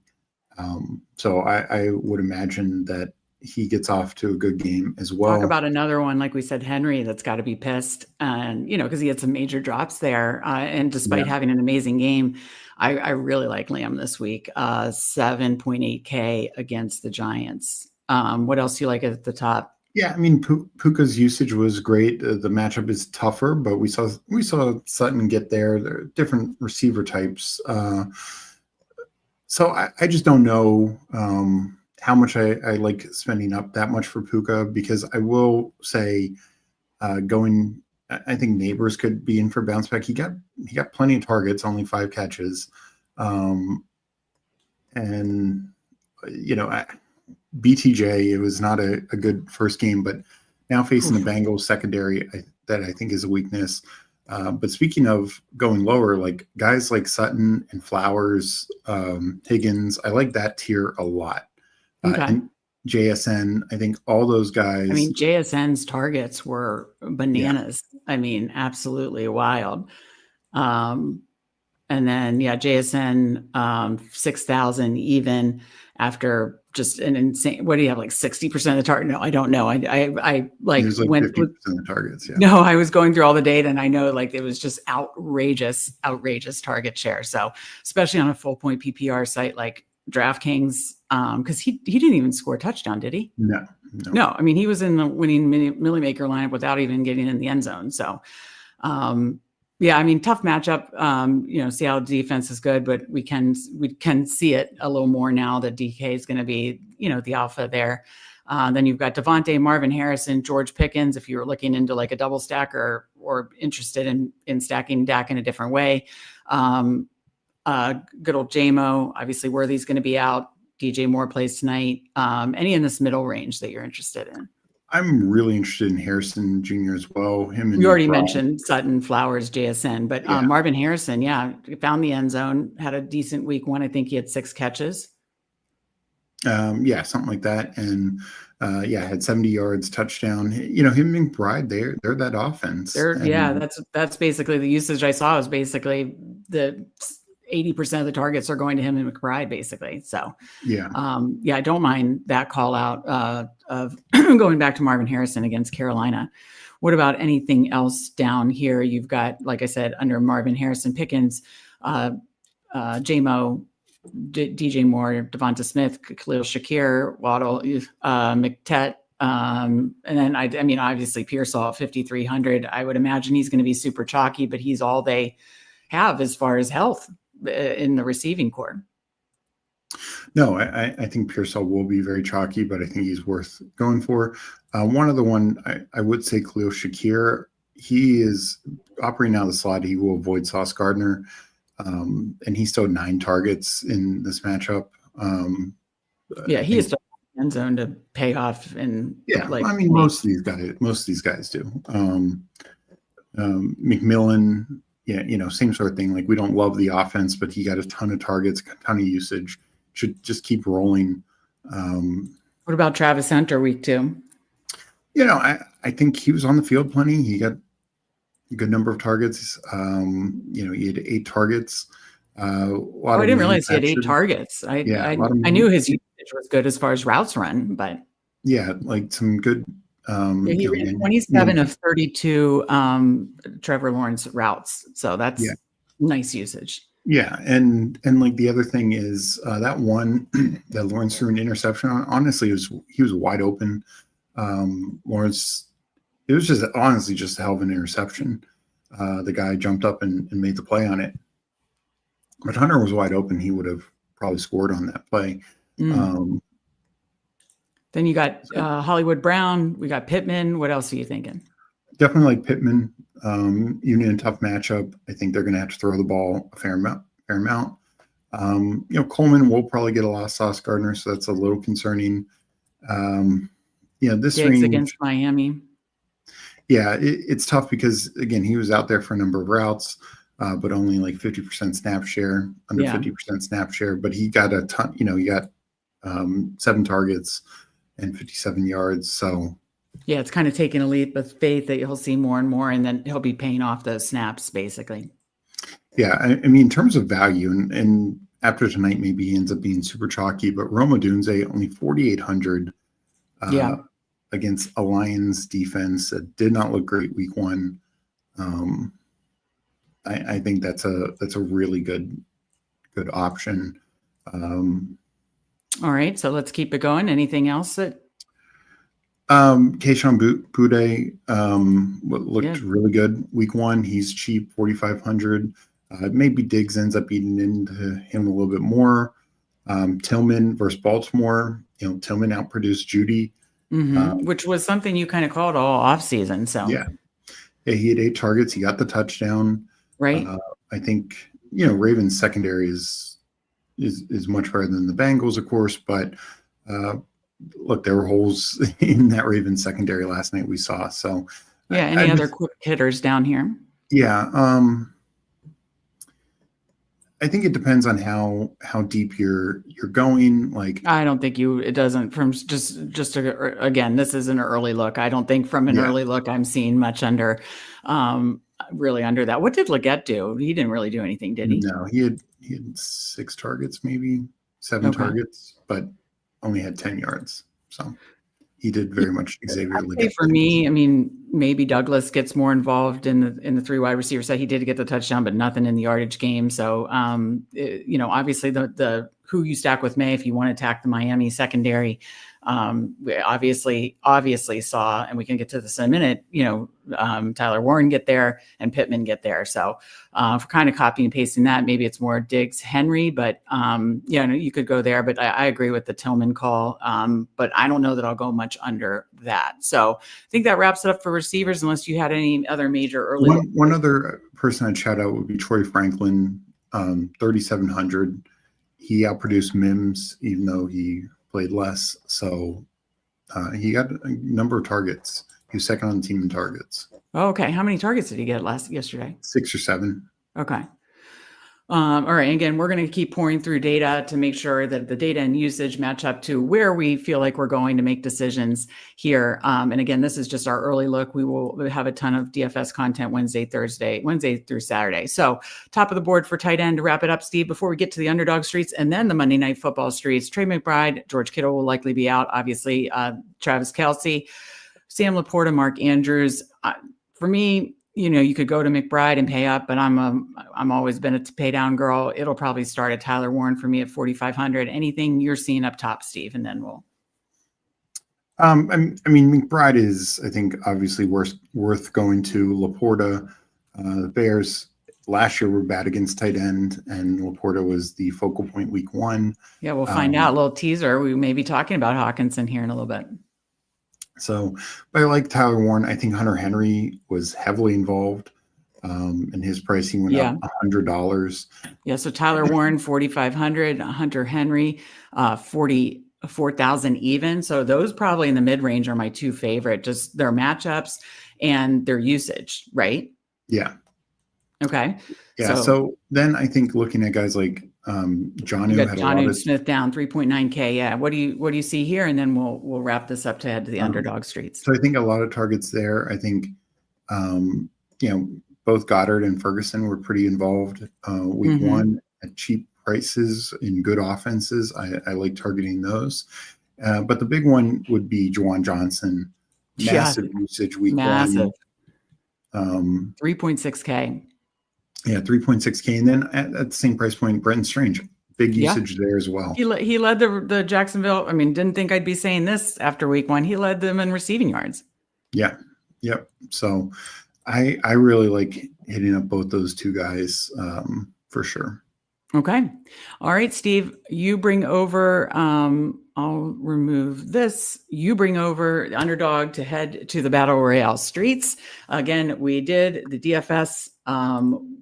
S2: So I would imagine that, he gets off to a good game as
S1: Talk
S2: well.
S1: about another one, like we said, Henry, that's got to be pissed. And, because he had some major drops there. And despite having an amazing game, I really like Lamb this week. 7.8K against the Giants. What else do you like at the top?
S2: Yeah, I mean, Puka's usage was great. The matchup is tougher, but we saw Sutton get there. There are different receiver types. So I just don't know how much I like spending up that much for Puka, because I will say I think Neighbors could be in for bounce back. He got plenty of targets, only 5 catches. And, BTJ, it was not a good first game, but now facing the Bengals secondary, that I think is a weakness. But speaking of going lower, like guys like Sutton and Flowers, Higgins, I like that tier a lot. And JSN, I think all those guys.
S1: I mean, JSN's targets were bananas. Yeah. I mean, absolutely wild. And then, JSN, 6,000 even after just an insane. What do you have, like 60% of the target? No, I don't know. I like,
S2: like
S1: went
S2: 50% of the targets. Yeah.
S1: No, I was going through all the data, and I know like it was just outrageous target share. So especially on a full point PPR site like DraftKings, because he didn't even score a touchdown, did he?
S2: No.
S1: I mean, he was in the winning Millie Maker lineup without even getting in the end zone. So, I mean, tough matchup. Seattle defense is good, but we can see it a little more now that DK is going to be, the alpha there. Then you've got Devontae, Marvin Harrison, George Pickens. If you were looking into like a double stack or interested in stacking Dak in a different way, good old JMO. Obviously, Worthy's going to be out. DJ Moore plays tonight. Any in this middle range that you're interested in?
S2: I'm really interested in Harrison Jr. as well.
S1: You already mentioned Sutton, Flowers, JSN, but Marvin Harrison, found the end zone, had a decent week 1. I think he had 6 catches.
S2: Something like that. And had 70 yards, touchdown. Him and McBride, they're that offense.
S1: That's basically the usage I saw was basically the 80% of the targets are going to him and McBride, basically. So, I don't mind that call out of going back to Marvin Harrison against Carolina. What about anything else down here? You've got, like I said, under Marvin Harrison, Pickens, JMO, DJ Moore, Devonta Smith, Khalil Shakir, Waddle, McTet. And then, obviously Pearsall at 5,300. I would imagine he's going to be super chalky, but he's all they have as far as health in the receiving core.
S2: No, I think Pearsall will be very chalky, but I think he's worth going for. One other one, I would say Khalil Shakir. He is operating out of the slot. He will avoid Sauce Gardner. And he still had 9 targets in this matchup.
S1: He is still end zone to pay off. And
S2: most of these guys do. McMillan, same sort of thing. Like, we don't love the offense, but he got a ton of targets, a ton of usage. Should just keep rolling.
S1: What about Travis Hunter week 2?
S2: I think he was on the field plenty. He got a good number of targets. He had 8 targets.
S1: I didn't realize he had 8 targets. I knew his usage was good as far as routes run, but
S2: like some good.
S1: He ran 27 of 32 Trevor Lawrence routes, so that's nice usage.
S2: Yeah, and like the other thing is that one that Lawrence threw an interception on. Honestly, he was wide open. Lawrence, it was just honestly just a hell of an interception. The guy jumped up and made the play on it. But Hunter was wide open. He would have probably scored on that play.
S1: Then you got Hollywood Brown. We got Pittman. What else are you thinking?
S2: Definitely like Pittman. Even in a tough matchup, I think they're going to have to throw the ball a fair amount. Coleman will probably get a lot of Sauce Gardner, so that's a little concerning. This range
S1: against Miami.
S2: Yeah, it's tough because, again, he was out there for a number of routes, but only like 50% snap share, under 50% snap share. But he got a ton. He got 7 targets and 57 yards. So.
S1: Yeah, it's kind of taking a leap of faith that he'll see more and more, and then he'll be paying off those snaps, basically.
S2: Yeah, I mean, in terms of value, and after tonight, maybe he ends up being super chalky, but Roma Dunze, only 4,800.
S1: Yeah.
S2: Against a Lions defense that did not look great week one. I think that's a really good option.
S1: All right, so let's keep it going. Anything else that?
S2: Keishon Boutte looked really good week one. He's cheap, 4,500. Maybe Diggs ends up eating into him a little bit more. Tillman versus Baltimore. Tillman outproduced Judy,
S1: which was something you kind of called all off season. So
S2: yeah, he had 8 targets. He got the touchdown.
S1: Right.
S2: I think Ravens secondary is much better than the Bengals, of course, but look, there were holes in that Ravens secondary last night we saw. So
S1: yeah, any other quick hitters down here?
S2: Yeah, I think it depends on how deep you're going. Like,
S1: I don't think it doesn't from just again, this is an early look. I don't think from an early look I'm seeing much under really under that. What did Leggett do? He didn't really do anything, did he?
S2: No, he had 6 targets, maybe 7 targets, but only had 10 yards. So he did very much Xavier Leggett.
S1: For me, I mean, maybe Douglas gets more involved in the 3 wide receiver set. He did get the touchdown, but nothing in the yardage game. So, obviously the who you stack with May if you want to attack the Miami secondary. We obviously saw, and we can get to this in a minute, Tyler Warren get there and Pittman get there. So for kind of copy and pasting that, maybe it's more Diggs Henry, but you could go there, but I agree with the Tillman call. But I don't know that I'll go much under that. So I think that wraps it up for receivers, unless you had any other major early.
S2: One other person I'd shout out would be Troy Franklin, 3,700. He outproduced Mims, even though he played less. So he got a number of targets. He was second on the team in targets.
S1: Okay. How many targets did he get yesterday?
S2: 6 or 7.
S1: Okay. All right. Again, we're going to keep pouring through data to make sure that the data and usage match up to where we feel like we're going to make decisions here. And again, this is just our early look. We will have a ton of DFS content Wednesday through Saturday. So top of the board for tight end to wrap it up, Steve, before we get to the underdog streets and then the Monday Night Football streets. Trey McBride, George Kittle will likely be out. Obviously, Travis Kelce, Sam Laporta, Mark Andrews. For me, you could go to McBride and pay up, but I'm always been a pay down girl. It'll probably start at Tyler Warren for me at 4,500. Anything you're seeing up top, Steve, and then we'll.
S2: I mean, McBride is, I think, obviously worth going to. Laporta, the Bears last year were bad against tight end, and Laporta was the focal point week one.
S1: Yeah, we'll find out. A little teaser. We may be talking about Hawkinson here in a little bit.
S2: So, but I like Tyler Warren. I think Hunter Henry was heavily involved, and his pricing went up $100.
S1: Yeah. So Tyler Warren, 4,500. Hunter Henry, 44,000 even. So those probably in the mid range are my 2 favorite. Just their matchups and their usage, right?
S2: Yeah.
S1: Okay.
S2: Yeah. So then I think looking at guys like Jonnu had
S1: Jonnu Smith down 3.9K. Yeah. What do you see here? And then we'll wrap this up to head to the underdog streets.
S2: So I think a lot of targets there. I think both Goddard and Ferguson were pretty involved week one at cheap prices in good offenses. I like targeting those. But the big one would be Juwan Johnson. Massive usage week one.
S1: 3.6K.
S2: Yeah, 3.6K. And then at the same price point, Brenton Strange, big usage there as well.
S1: He led the Jacksonville. I mean, didn't think I'd be saying this after week one. He led them in receiving yards.
S2: Yeah. Yep. So I really like hitting up both those 2 guys for sure.
S1: Okay. All right, Steve, you bring over, I'll remove this. You bring over the underdog to head to the Battle Royale streets. Again, we did the DFS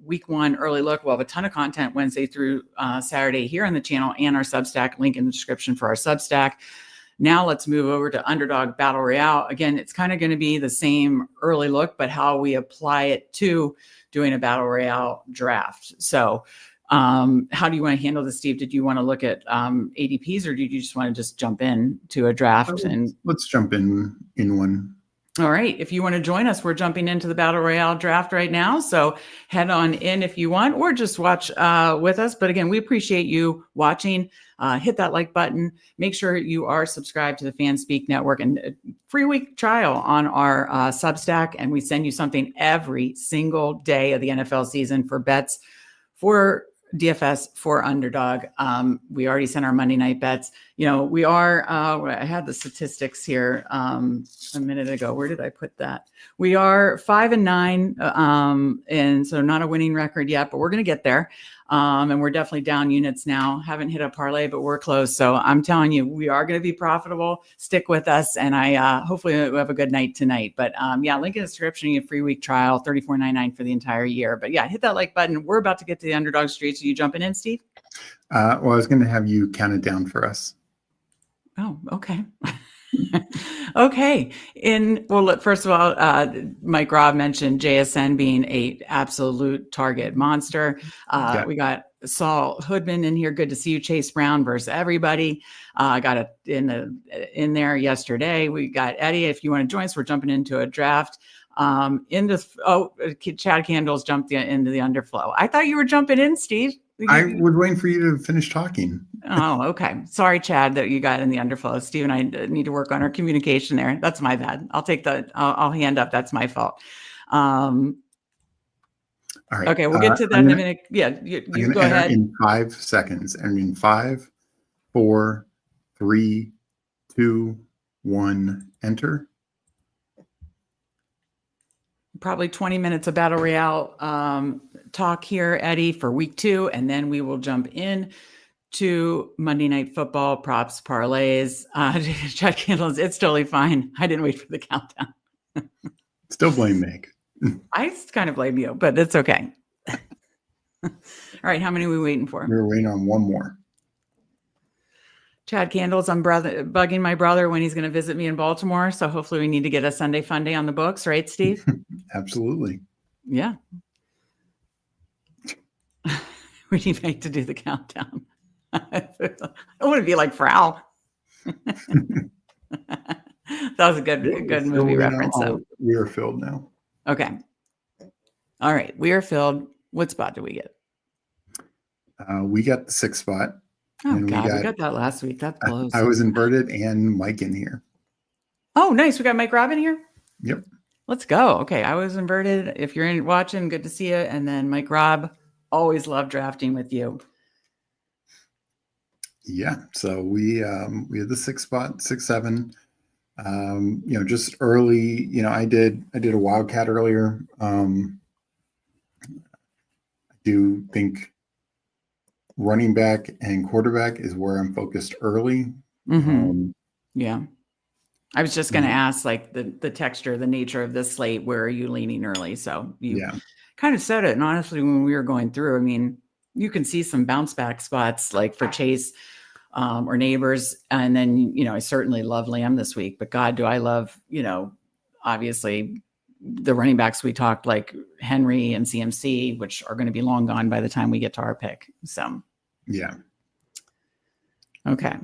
S1: week one early look. We'll have a ton of content Wednesday through Saturday here on the channel and our Substack, link in the description for our Substack. Now let's move over to Underdog Battle Royale. Again, it's kind of going to be the same early look, but how we apply it to doing a Battle Royale draft. So how do you want to handle this, Steve? Did you want to look at ADPs, or did you just want to just jump in to a draft? And
S2: let's jump in one.
S1: All right. If you want to join us, we're jumping into the Battle Royale draft right now. So head on in if you want, or just watch with us. But again, we appreciate you watching. Hit that like button. Make sure you are subscribed to the Fanspeak Network, and a free week trial on our Substack. And we send you something every single day of the NFL season for bets, for DFS, for Underdog. We already sent our Monday night bets. We are, I had the statistics here a minute ago. Where did I put that? We are 5-9. And so not a winning record yet, but we're going to get there. And we're definitely down units now. Haven't hit a parlay, but we're close. So I'm telling you, we are going to be profitable. Stick with us. And I hopefully we'll have a good night tonight. But link in the description, you have a free week trial, $34.99 for the entire year. But yeah, hit that like button. We're about to get to the Underdog Streets. Are you jumping in, Steve?
S2: Well, I was going to have you count it down for us.
S1: Oh, okay. Okay. First of all, Mike Robb mentioned JSN being a absolute target monster. We got Saul Hoodman in here. Good to see you. Chase Brown versus everybody. Got it in there yesterday. We got Eddie. If you want to join us, we're jumping into a draft. Chad Candles jumped into the underflow. I thought you were jumping in, Steve.
S2: I was waiting for you to finish talking.
S1: Oh, okay. Sorry, Chad, that you got in the underflow. Steve and I need to work on our communication there. That's my bad. I'll hand up. That's my fault.
S2: All right.
S1: Okay, we'll get to that in a minute. Yeah, you go ahead.
S2: In 5 seconds. And in 5, 4, 3, 2, 1, enter.
S1: Probably 20 minutes of Battle Royale talk here, Eddie, for week 2, and then we will jump in to Monday Night Football, props, parlays. Chad Candles, it's totally fine. I didn't wait for the countdown.
S2: Still blame Meg.
S1: I kind of blame you, but it's okay. All right, how many are we waiting for?
S2: We're waiting on one more.
S1: Chad Candles, I'm bugging my brother when he's going to visit me in Baltimore. So hopefully we need to get a Sunday fun day on the books, right, Steve?
S2: Absolutely.
S1: Yeah. We need Meg to do the countdown. I want to be like Frau. That was a good movie reference. So
S2: we are filled now.
S1: Okay. All right. We are filled. What spot do we get?
S2: We got the 6th spot.
S1: Oh, God, we got that last week. That blows.
S2: I was inverted and Mike in here.
S1: Oh, nice. We got Mike Robb in here?
S2: Yep.
S1: Let's go. Okay, I was inverted. If you're watching, good to see you. And then Mike Robb, always love drafting with you.
S2: Yeah, so we had the 6th spot, 6, 7. Just early. I did a wildcat earlier. I do think running back and quarterback is where I'm focused early.
S1: Mm-hmm. Yeah. I was just going to ask, like, the texture, the nature of this slate, where are you leaning early? So you kind of said it. And honestly, when we were going through, I mean, you can see some bounce back spots like for Chase or Neighbors. And then, I certainly love Lamb this week, but God, do I love, obviously the running backs we talked, like Henry and CMC, which are going to be long gone by the time we get to our pick. So,
S2: yeah.
S1: Okay.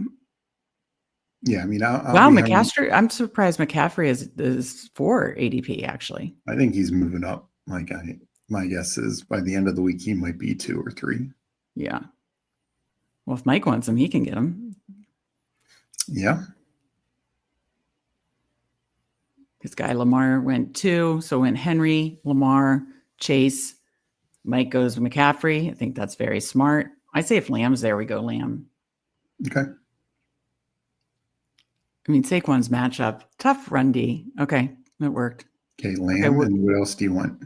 S2: Yeah. I mean,
S1: McCaffrey. I'm surprised McCaffrey is 4 ADP actually.
S2: I think he's moving up. My guess is by the end of the week, he might be 2 or 3.
S1: Yeah. Well, if Mike wants him, he can get him.
S2: Yeah.
S1: This guy Lamar went 2, so went Henry, Lamar, Chase. Mike goes McCaffrey. I think that's very smart. I say if Lamb's there, we go Lamb.
S2: Okay.
S1: I mean, Saquon's matchup, tough run D. Okay, it worked.
S2: Okay, Lamb. And what else do you want?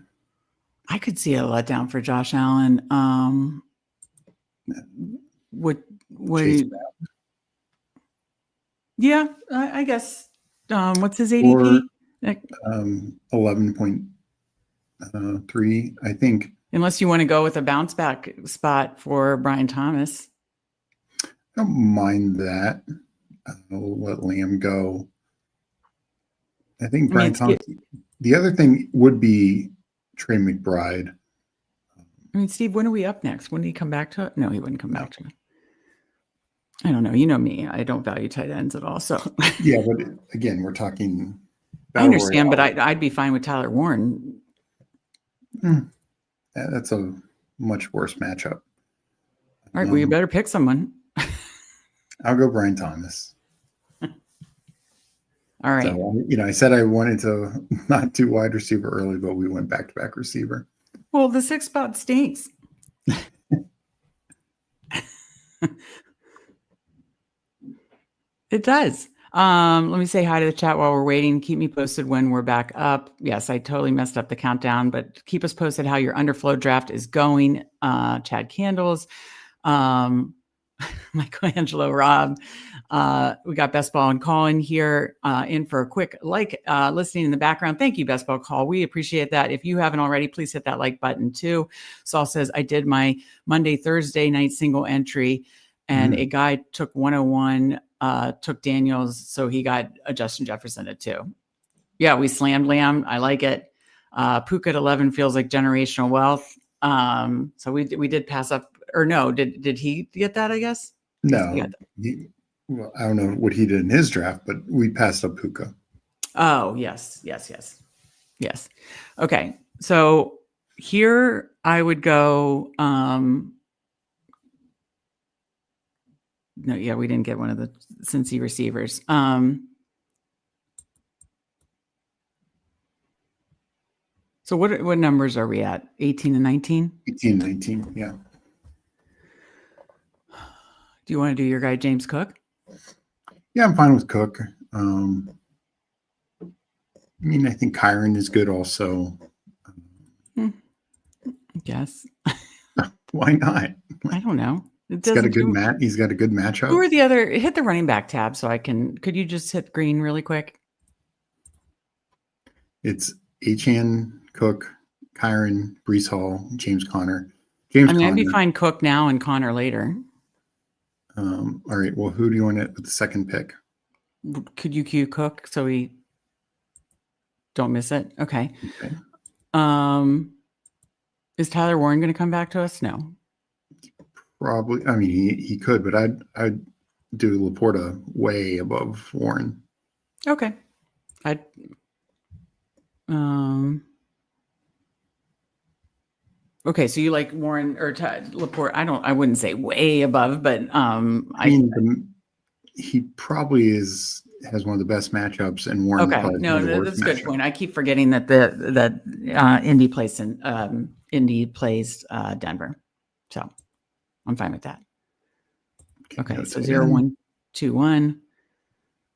S1: I could see a letdown for Josh Allen. Yeah, I guess. What's his ADP?
S2: 11.3, I think.
S1: Unless you want to go with a bounce back spot for Brian Thomas.
S2: I don't mind that. I'll let Lamb go. I think Brian Thomas. The other thing would be Trey McBride.
S1: I mean, Steve, when are we up next? When did he come back to it? No, he wouldn't come back to it. I don't know. You know me. I don't value tight ends at all. So
S2: yeah, but again, we're talking
S1: I understand,
S2: Royale.
S1: but I'd be fine with Tyler Warren.
S2: That's a much worse matchup.
S1: All right, well, you better pick someone.
S2: I'll go Brian Thomas.
S1: All right.
S2: So, I said I wanted to not do wide receiver early, but we went back-to-back receiver.
S1: Well, the 6 spot stinks. It does. Let me say hi to the chat while we're waiting. Keep me posted when we're back up. Yes, I totally messed up the countdown, but keep us posted how your underflow draft is going. Chad Candles, Michelangelo Rob. We got Best Ball and Colin here in for a quick listening in the background. Thank you, Best Ball Call. We appreciate that. If you haven't already, please hit that like button too. Saul says, I did my Monday, Thursday night single entry and a guy took 101, took Daniels. So he got a Justin Jefferson at 2. Yeah, we slammed Lamb. I like it. Puka at 11 feels like generational wealth. So we did pass up, or no, did he get that, I guess?
S2: No, well, I don't know what he did in his draft, but we passed up Puka.
S1: Oh, yes. Okay. So here I would go, no, yeah, we didn't get one of the Cincy receivers. So what numbers are we at? 18 and 19?
S2: 18, 19, yeah.
S1: Do you want to do your guy, James Cook?
S2: Yeah, I'm fine with Cook. I think Kyron is good also.
S1: Yes.
S2: Why not?
S1: I don't know.
S2: He's got a good matchup.
S1: Who are the other? Hit the running back tab so I can. Could you just hit green really quick?
S2: It's Achane, Cook, Kyron, Brees Hall, James Conner.
S1: I'd be fine Cook now and Connor later.
S2: All right. Well, who do you want it with the second pick?
S1: Could you cue Cook so we don't miss it? Okay. Is Tyler Warren going to come back to us? No.
S2: Probably. He could, but I'd do Laporta way above Warren.
S1: Okay. Okay, so you like Warren or Laporte? I wouldn't say way above, but
S2: he probably has one of the best matchups, and Warren.
S1: Okay, no, that's a good point. I keep forgetting that Indy plays Denver, so I'm fine with that. Okay, so 0, 1, 2, 1.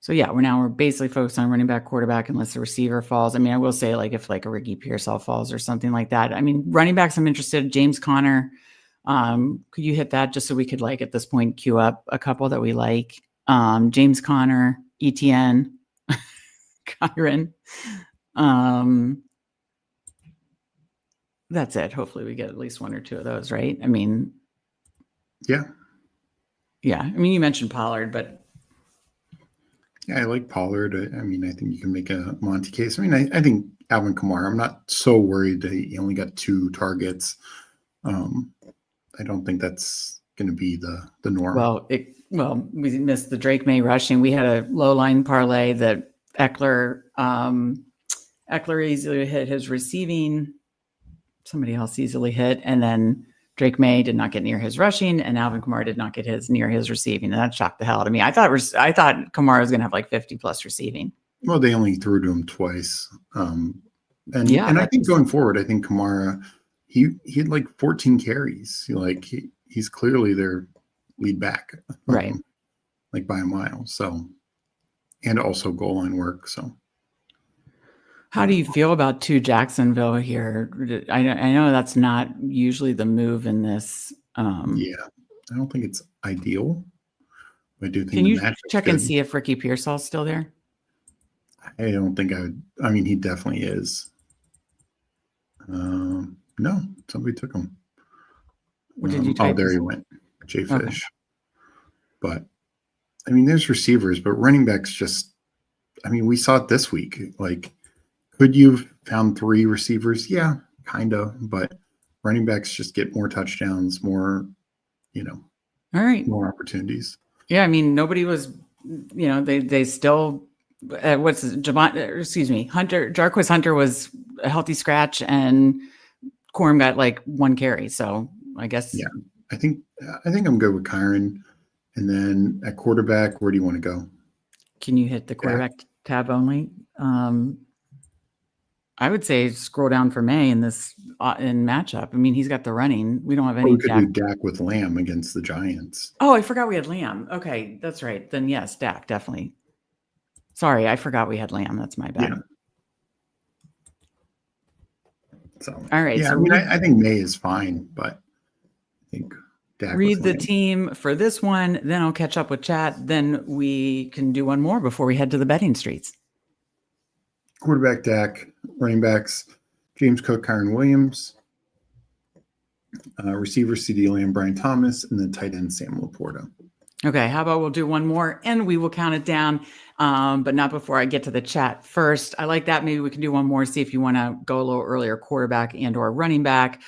S1: So yeah, we're basically focused on running back, quarterback, unless the receiver falls. I will say if a Ricky Pearsall falls or something like that. Running backs, I'm interested. James Conner, could you hit that just so we could at this point queue up a couple that we like? James Conner, ETN, Kyron. That's it. Hopefully we get at least 1 or 2 of those, right?
S2: Yeah.
S1: You mentioned Pollard, but.
S2: Yeah, I like Pollard. I think you can make a Monty case. I think Alvin Kamara, I'm not so worried that he only got 2 targets. I don't think that's going to be the norm.
S1: Well, we missed the Drake May rushing. We had a low line parlay that Eckler easily hit his receiving. Somebody else easily hit. And then Drake May did not get near his rushing, and Alvin Kamara did not get near his receiving. And that shocked the hell out of me. I thought Kamara was going to have 50 plus receiving.
S2: Well, they only threw to him twice. And I think going forward, I think Kamara, he had 14 carries. He's clearly their lead back,
S1: right?
S2: By a mile. So, and also goal line work. So,
S1: how do you feel about 2 Jacksonville here? I know that's not usually the move in this.
S2: Yeah, I don't think it's ideal. I do think.
S1: Can you check and see if Ricky Pearsall's still there?
S2: I don't think I would. He definitely is. No, somebody took him.
S1: What did you type?
S2: There he went. Jay Fish. Okay. But there's receivers, but running backs just. We saw it this week. Could you have found 3 receivers? Yeah, kind of. But running backs just get more touchdowns, more,
S1: all right,
S2: more opportunities.
S1: Yeah, nobody was, they still what's his, excuse me, Jarquez Hunter was a healthy scratch, and Corum got like 1 carry. So I guess.
S2: Yeah, I think I'm good with Kyron. And then at quarterback, where do you want to go?
S1: Can you hit the quarterback tab only? I would say scroll down for May in this in matchup. I mean, he's got the running. We don't have any.
S2: We could do Dak with Lamb against the Giants.
S1: Oh, I forgot we had Lamb. Okay, that's right. Then yes, Dak definitely. Sorry, I forgot we had Lamb. That's my bad.
S2: Yeah. So
S1: all right.
S2: Yeah,
S1: so
S2: I mean, I think May is fine, but I think Dak
S1: read the team for this one. Then I'll catch up with chat. Then we can do one more before we head to the betting streets.
S2: Quarterback Dak, running backs James Cook, Kyron Williams, receiver CeeDee Lamb, Brian Thomas, and then tight end Sam Laporta.
S1: Okay, how about we'll do one more and we will count it down, but not before I get to the chat first. I like that. Maybe we can do one more, see if you want to go a little earlier, quarterback and or running back.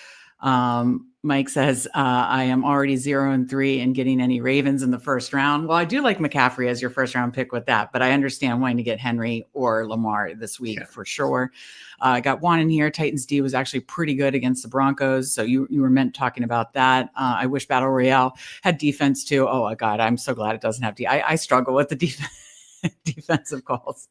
S1: Mike says, I am already 0-3 and getting any Ravens in the first round. Well, I do like McCaffrey as your first round pick with that, but I understand wanting to get Henry or Lamar this week for sure. I got Juan in here. Titans D was actually pretty good against the Broncos. So you were meant talking about that. I wish Battle Royale had defense too. Oh my God, I'm so glad it doesn't have I struggle with the defense. Defensive calls.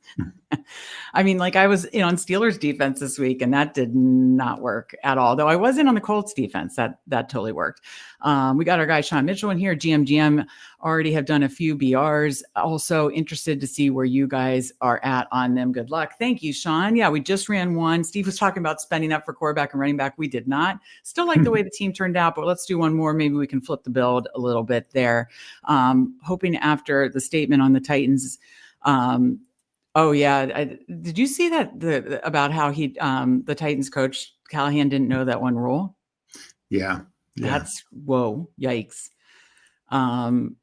S1: I mean, like I was in on Steelers defense this week and that did not work at all. Though I was in on the Colts defense. That totally worked. We got our guy Sean Mitchell in here. GM already have done a few BRs. Also interested to see where you guys are at on them. Good luck. Thank you, Sean. Yeah, we just ran one. Steve was talking about spending up for quarterback and running back. We did not. Still like the way the team turned out, but let's do one more. Maybe we can flip the build a little bit there. Hoping after the statement on the Titans. Oh yeah. Did you see that about how the Titans coach Callahan didn't know that one rule?
S2: Yeah.
S1: That's whoa. Yikes.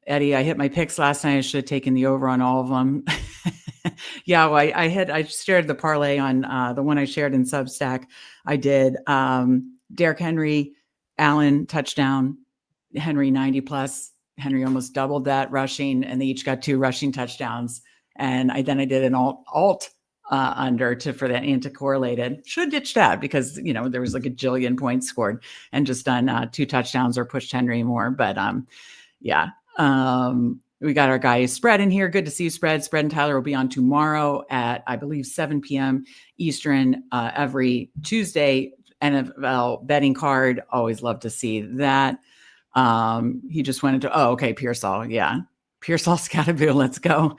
S1: Eddie, I hit my picks last night. I should have taken the over on all of them. Yeah. Well, I shared the parlay on the one I shared in Substack. I did, Derrick Henry, Allen touchdown, Henry 90 plus. Henry almost doubled that rushing, and they each got 2 rushing touchdowns. And I did an alt under for that anti-correlated. Should ditch that because there was like a jillion points scored and just done 2 touchdowns or pushed Henry more. But yeah, we got our guy Spread in here. Good to see you, Spread. Spread and Tyler will be on tomorrow at I believe 7 p.m. Eastern every Tuesday. NFL betting card. Always love to see that. He just went into Pearsall. Yeah. Pearsall Scatterboo. Let's go.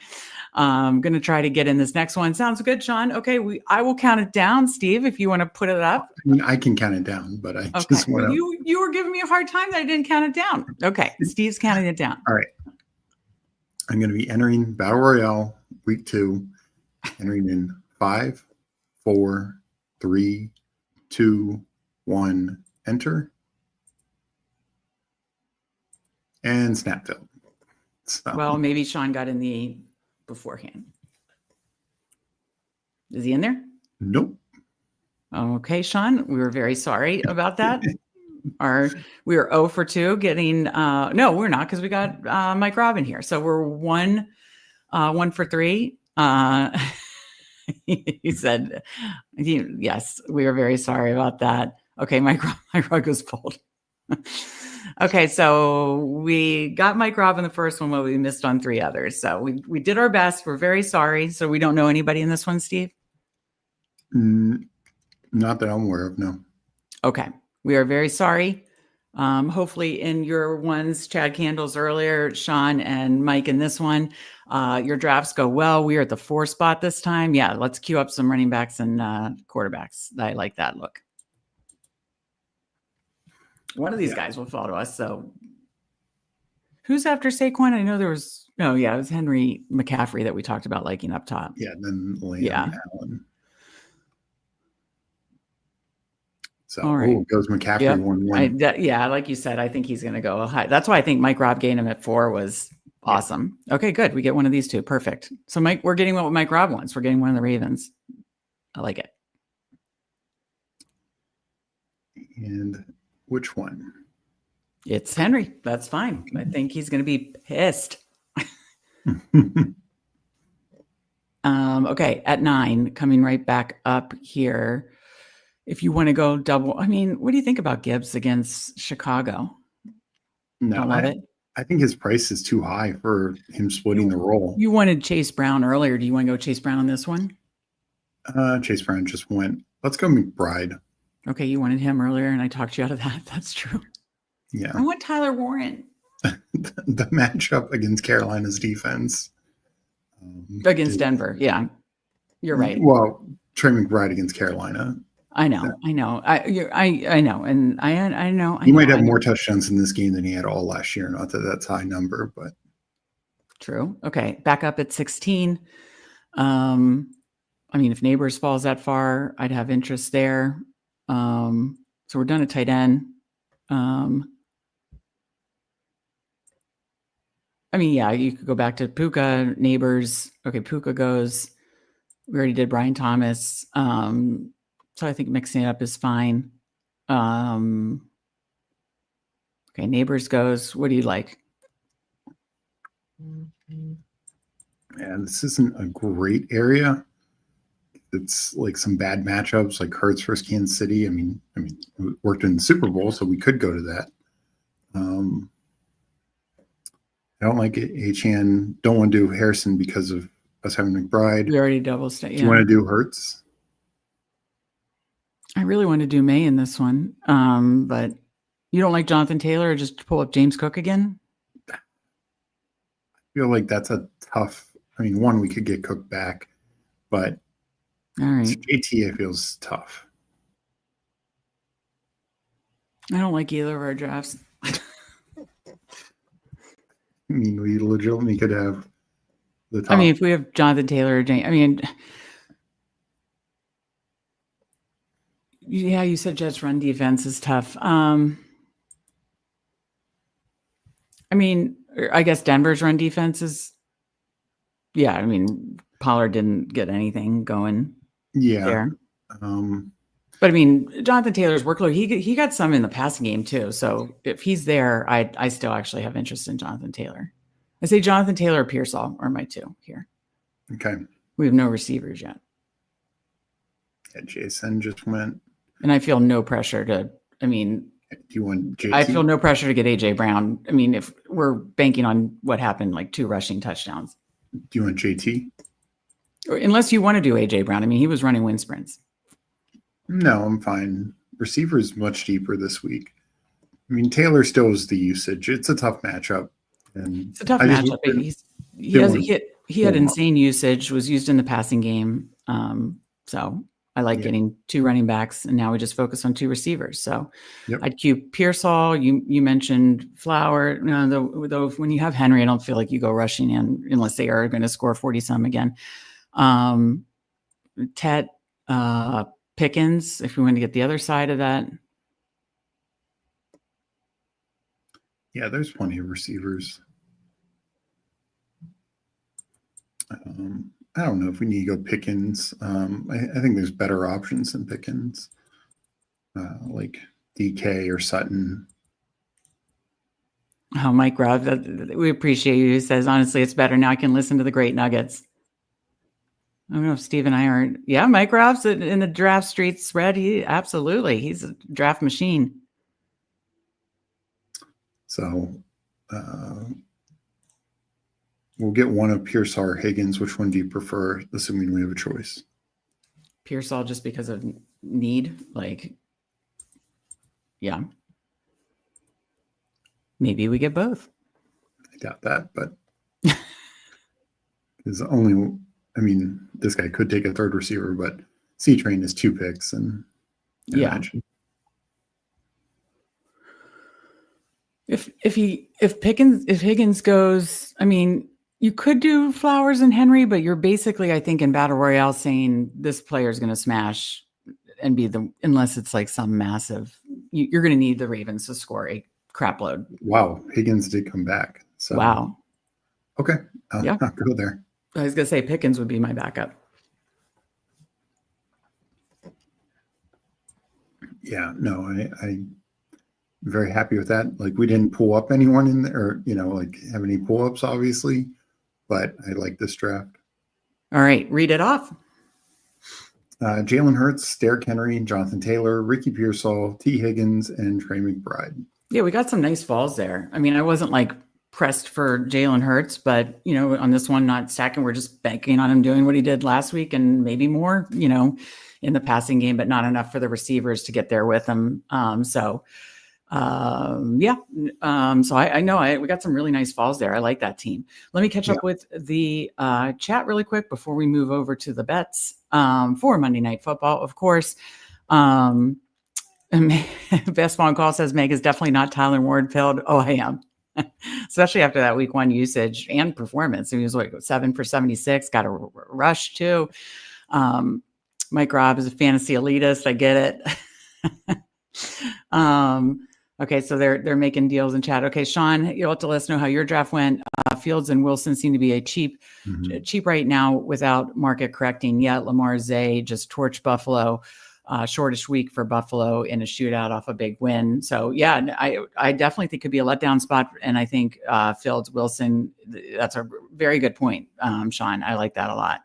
S1: I'm going to try to get in this next one. Sounds good, Sean. Okay. I will count it down, Steve, if you want to put it up.
S2: I mean, I can count it down, but I just want to.
S1: You were giving me a hard time that I didn't count it down. Okay. Steve's counting it down.
S2: All right. I'm going to be entering Battle Royale week 2, entering in 5, 4, 3, 2, 1, enter. And snap field. So.
S1: Well, maybe Sean got in the beforehand. Is he in there?
S2: Nope.
S1: Okay, Sean, we were very sorry about that. We were 0 for 2 getting, no, we're not because we got Mike Robin here. So we're 1 for 3. He said, yes, we are very sorry about that. Okay, my rug was pulled. Okay, so we got Mike Robb in the first one, but we missed on 3 others. So we did our best. We're very sorry. So we don't know anybody in this one, Steve?
S2: Not that I'm aware of, no.
S1: Okay, we are very sorry. Hopefully in your ones, Chad Candles earlier, Sean and Mike in this one, your drafts go well. We are at the 4 spot this time. Yeah, let's queue up some running backs and quarterbacks. I like that look. One of these guys will follow us. So who's after Saquon? I know there was, it was Henry McCaffrey that we talked about liking up top.
S2: Yeah, then Lamb, Allen. So
S1: all right.
S2: Goes McCaffrey 1-1.
S1: Like you said, I think he's going to go high. That's why I think Mike Robb gained him at 4 was awesome. Okay, good. We get one of these 2. Perfect. So Mike, we're getting what Mike Robb wants. We're getting one of the Ravens. I like it.
S2: And which one?
S1: It's Henry. That's fine. I think he's going to be pissed. Okay, at 9, coming right back up here. If you want to go double, I mean, what do you think about Gibbs against Chicago?
S2: No,
S1: Don't love it.
S2: I think his price is too high for him splitting the role.
S1: You wanted Chase Brown earlier. Do you want to go Chase Brown on this one?
S2: Chase Brown just went. Let's go McBride.
S1: Okay, you wanted him earlier, and I talked you out of that. That's true.
S2: Yeah.
S1: I want Tyler Warren.
S2: The matchup against Carolina's defense.
S1: Against Denver. Yeah, you're right.
S2: Well, Trey McBride against Carolina.
S1: I know. I know. I know. And I know.
S2: He might have more touchdowns in this game than he had all last year. Not that that's a high number, but.
S1: True. Okay. Back up at 16. I mean, if Neighbors falls that far, I'd have interest there. So we're done at tight end. I mean, yeah, you could go back to Puka, Neighbors. Okay, Puka goes. We already did Brian Thomas. So I think mixing it up is fine. Okay, Neighbors goes. What do you like?
S2: Yeah, this isn't a great area. It's like some bad matchups, like Hurts versus Kansas City. I mean, we worked in the Super Bowl, so we could go to that. I don't like Achan. Don't want to do Harrison because of us having McBride.
S1: We already double stacked.
S2: Yeah. Do you want to do Hurts?
S1: I really want to do May in this one, but you don't like Jonathan Taylor or just pull up James Cook again?
S2: I feel like that's a tough. I mean, one, we could get Cook back, but
S1: all right.
S2: JT, I feel is tough.
S1: I don't like either of our drafts.
S2: I mean, we legitimately could have the top.
S1: I mean, if we have Jonathan Taylor or James, I mean, yeah, you said Jets run defense is tough. I mean, I guess Denver's run defense is, yeah, I mean, Pollard didn't get anything going there. But I mean, Jonathan Taylor's workload, he got some in the passing game too. So if he's there, I still actually have interest in Jonathan Taylor. I say Jonathan Taylor or Pearsall are my two here.
S2: Okay.
S1: We have no receivers yet.
S2: Yeah, Jason just went.
S1: And I feel no pressure to, I mean,
S2: do you want JT?
S1: I feel no pressure to get AJ Brown. I mean, if we're banking on what happened, like 2 rushing touchdowns.
S2: Do you want JT?
S1: Or unless you want to do AJ Brown. I mean, he was running wind sprints.
S2: No, I'm fine. Receiver is much deeper this week. I mean, Taylor still is the usage. It's a tough matchup. And
S1: it's a tough matchup. He had insane usage, was used in the passing game. So I like getting 2 running backs, and now we just focus on 2 receivers. So I'd cue Pearsall. You mentioned Flower. Though when you have Henry, I don't feel like you go rushing in unless they are going to score 40-some again. Tet, Pickens, if we want to get the other side of that.
S2: Yeah, there's plenty of receivers. I don't know if we need to go Pickens. I think there's better options than Pickens, like DK or Sutton.
S1: Oh, Mike Robb, we appreciate you. He says, honestly, it's better now. I can listen to the great nuggets. I don't know if Steve and I aren't. Yeah, Mike Robb's in the draft streets thread. Absolutely. He's a draft machine.
S2: So we'll get one of Pearsall or Higgins. Which one do you prefer, assuming we have a choice?
S1: Pearsall just because of need. Like, yeah. Maybe we get both.
S2: I doubt that, but there's only... I mean, this guy could take a third receiver, but C-Train is 2 picks, and imagine.
S1: If Higgins goes, I mean, you could do Flowers and Henry, but you're basically, I think, in Battle Royale saying this player is going to smash and be unless it's like some massive. You're going to need the Ravens to score a crap load.
S2: Wow, Higgins did come back. So
S1: wow.
S2: Okay, I'll go there.
S1: I was going to say Pickens would be my backup.
S2: Yeah, no, I'm very happy with that. Like, we didn't pull up anyone in there, or, like have any pull-ups, obviously, but I like this draft.
S1: All right, read it off.
S2: Jalen Hurts, Derrick Henry, Jonathan Taylor, Ricky Pearsall, T. Higgins, and Trey McBride.
S1: Yeah, we got some nice falls there. I mean, I wasn't like pressed for Jalen Hurts, but on this one, not stacking. We're just banking on him doing what he did last week and maybe more, in the passing game, but not enough for the receivers to get there with him. So I know we got some really nice falls there. I like that team. Let me catch up with the chat really quick before we move over to the bets for Monday Night Football. Of course, Best Phone Call says Meg is definitely not Tyler Ward filled. Oh, I am. Especially after that week 1 usage and performance. He was 7 for 76, got a rush too. Mike Robb is a fantasy elitist. I get it. Okay, so they're making deals in chat. Okay, Sean, you'll have to let us know how your draft went. Fields and Wilson seem to be a cheap right now without market correcting yet. Lamar Zay just torched Buffalo. Shortish week for Buffalo in a shootout off a big win. So yeah, I definitely think it could be a letdown spot. And I think Fields, Wilson, that's a very good point, Sean. I like that a lot.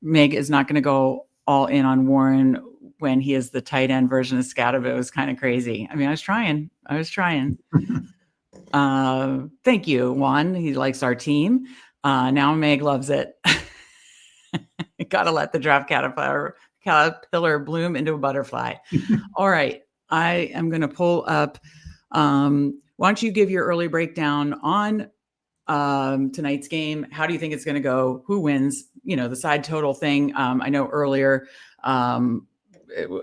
S1: Meg is not going to go all in on Warren when he is the tight end version of Scout. It was kind of crazy. I mean, I was trying. Thank you, Juan. He likes our team. Now Meg loves it. Got to let the draft caterpillar bloom into a butterfly. All right. I am going to pull up. Why don't you give your early breakdown on tonight's game? How do you think it's going to go? Who wins? The side total thing. I know earlier,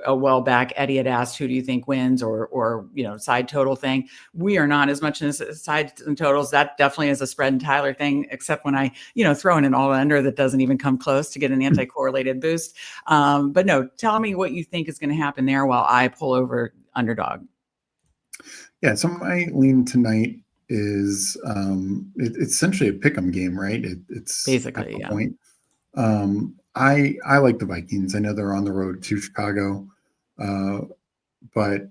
S1: a while back, Eddie had asked, who do you think wins or side total thing. We are not as much in side and totals. That definitely is a spread and Tyler thing, except when I, throw in an all under that doesn't even come close to get an anti-correlated boost. But no, tell me what you think is going to happen there while I pull over Underdog.
S2: Yeah. So my lean tonight is it's essentially a pick'em game, right? It's
S1: basically
S2: a point. I like the Vikings. I know they're on the road to Chicago, but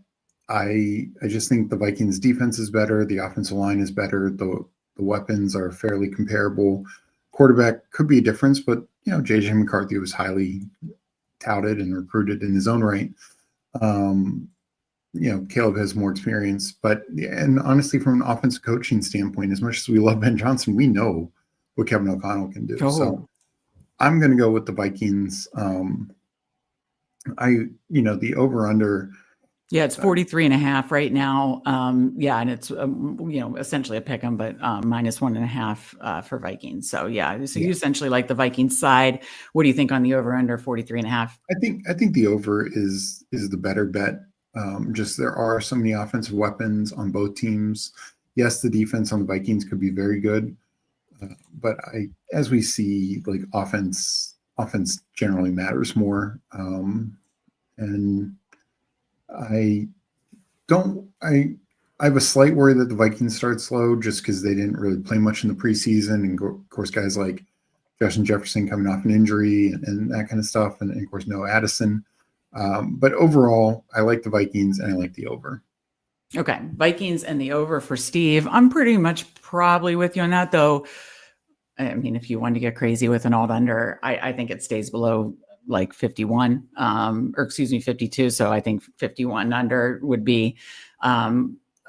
S2: I just think the Vikings defense is better. The offensive line is better. The weapons are fairly comparable. Quarterback could be a difference, but JJ McCarthy was highly touted and recruited in his own right. Caleb has more experience, and honestly, from an offensive coaching standpoint, as much as we love Ben Johnson, we know what Kevin O'Connell can do. So I'm going to go with the Vikings. The over under.
S1: Yeah, it's 43.5 right now. And it's essentially a pick 'em, but -1.5 for Vikings. So you essentially like the Vikings side. What do you think on the over under 43.5?
S2: I think the over is the better bet. Just there are so many offensive weapons on both teams. Yes, the defense on the Vikings could be very good. But as we see, like offense generally matters more. And I have a slight worry that the Vikings start slow just because they didn't really play much in the preseason. And of course, guys like Justin Jefferson coming off an injury and that kind of stuff. And of course, no Addison. But overall, I like the Vikings and I like the over.
S1: Okay. Vikings and the over for Steve. I'm pretty much probably with you on that, though. I mean, if you want to get crazy with an alt under, I think it stays below like 51, 52. So I think 51 under would be a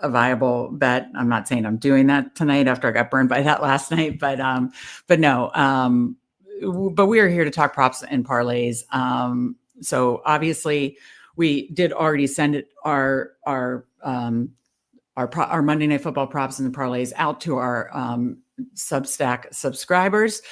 S1: viable bet. I'm not saying I'm doing that tonight after I got burned by that last night, but no. But we are here to talk props and parlays. So obviously we did already send it our Monday Night Football props and the parlays out to our Substack subscribers.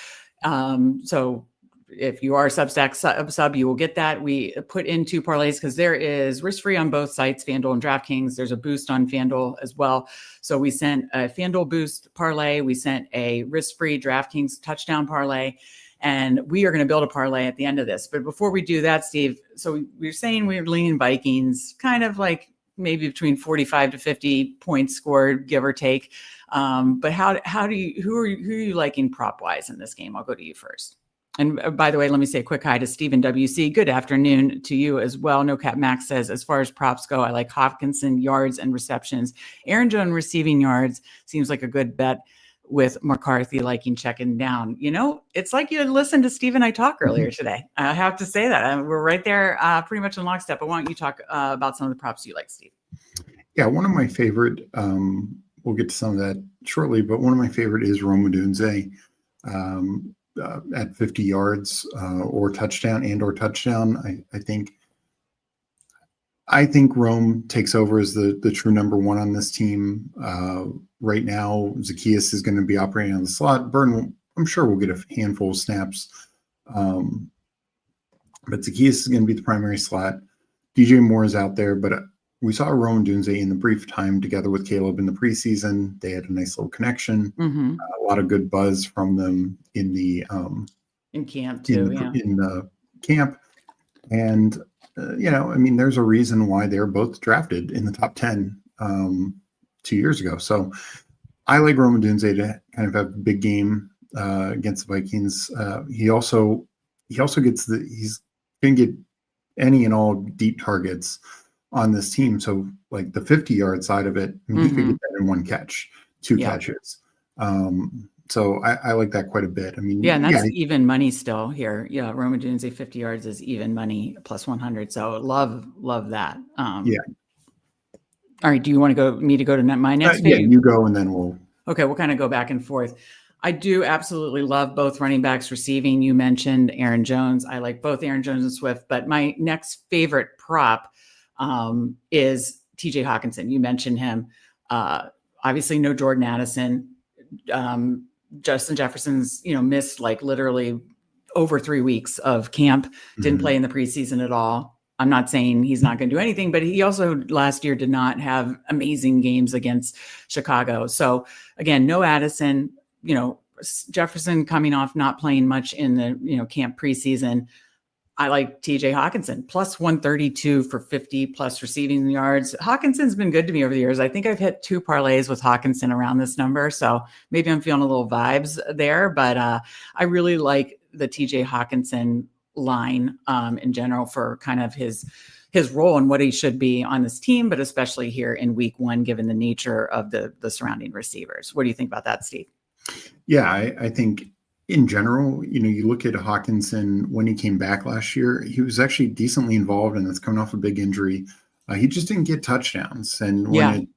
S1: So if you are a Substack sub, you will get that. We put in 2 parlays because there is risk-free on both sites, FanDuel and DraftKings. There's a boost on FanDuel as well. So we sent a FanDuel boost parlay. We sent a risk-free DraftKings touchdown parlay. And we are going to build a parlay at the end of this. But before we do that, Steve, so we're saying we're leaning Vikings, kind of like maybe between 45 to 50 points scored, give or take. But who are you liking prop wise in this game? I'll go to you first. And by the way, let me say a quick hi to Stephen WC. Good afternoon to you as well. No Cap Max says, as far as props go, I like Hopkinson yards and receptions. Aaron Jones receiving yards seems like a good bet. with McCarthy liking checking down. It's like you listened to Steve and I talk earlier today. I have to say that we're right there pretty much in lockstep. But why don't you talk about some of the props you like, Steve?
S2: Yeah, one of my favorite, we'll get to some of that shortly, but one of my favorite is Rome Odunze at 50 yards or touchdown. I think Rome takes over as the true number one on this team. Right now, Zacchaeus is going to be operating on the slot. Burton, I'm sure we'll get a handful of snaps. But Zacchaeus is going to be the primary slot. DJ Moore is out there, but we saw Rome Odunze in the brief time together with Caleb in the preseason. They had a nice little connection. A lot of good buzz from them in the
S1: in camp too.
S2: In the camp. And there's a reason why they're both drafted in the top 10 2 years ago. So I like Rome Odunze to kind of have a big game against the Vikings. He also gets he's going to get any and all deep targets on this team. So like the 50-yard side of it, he could get that in one catch, two catches. So I like that quite a bit.
S1: And that's even money still here. Yeah, Rome Odunze 50 yards is even money plus 100. So love that. All right, do you want me to go to my next page?
S2: Yeah, you go and then we'll
S1: kind of go back and forth. I do absolutely love both running backs receiving. You mentioned Aaron Jones. I like both Aaron Jones and Swift, but my next favorite prop is TJ Hawkinson. You mentioned him. Obviously no Jordan Addison. Justin Jefferson's, missed like literally over 3 weeks of camp, didn't play in the preseason at all. I'm not saying he's not going to do anything, but he also last year did not have amazing games against Chicago. So again, no Addison, Jefferson coming off not playing much in the, camp preseason. I like TJ Hawkinson plus 132 for 50 plus receiving yards. Hawkinson's been good to me over the years. I think I've hit 2 parlays with Hawkinson around this number. So maybe I'm feeling a little vibes there, but I really like the TJ Hawkinson line in general for kind of his role and what he should be on this team, but especially here in week 1, given the nature of the surrounding receivers. What do you think about that, Steve?
S2: Yeah, I think in general, you look at Hawkinson when he came back last year, he was actually decently involved, and that's coming off a big injury. He just didn't get touchdowns. And when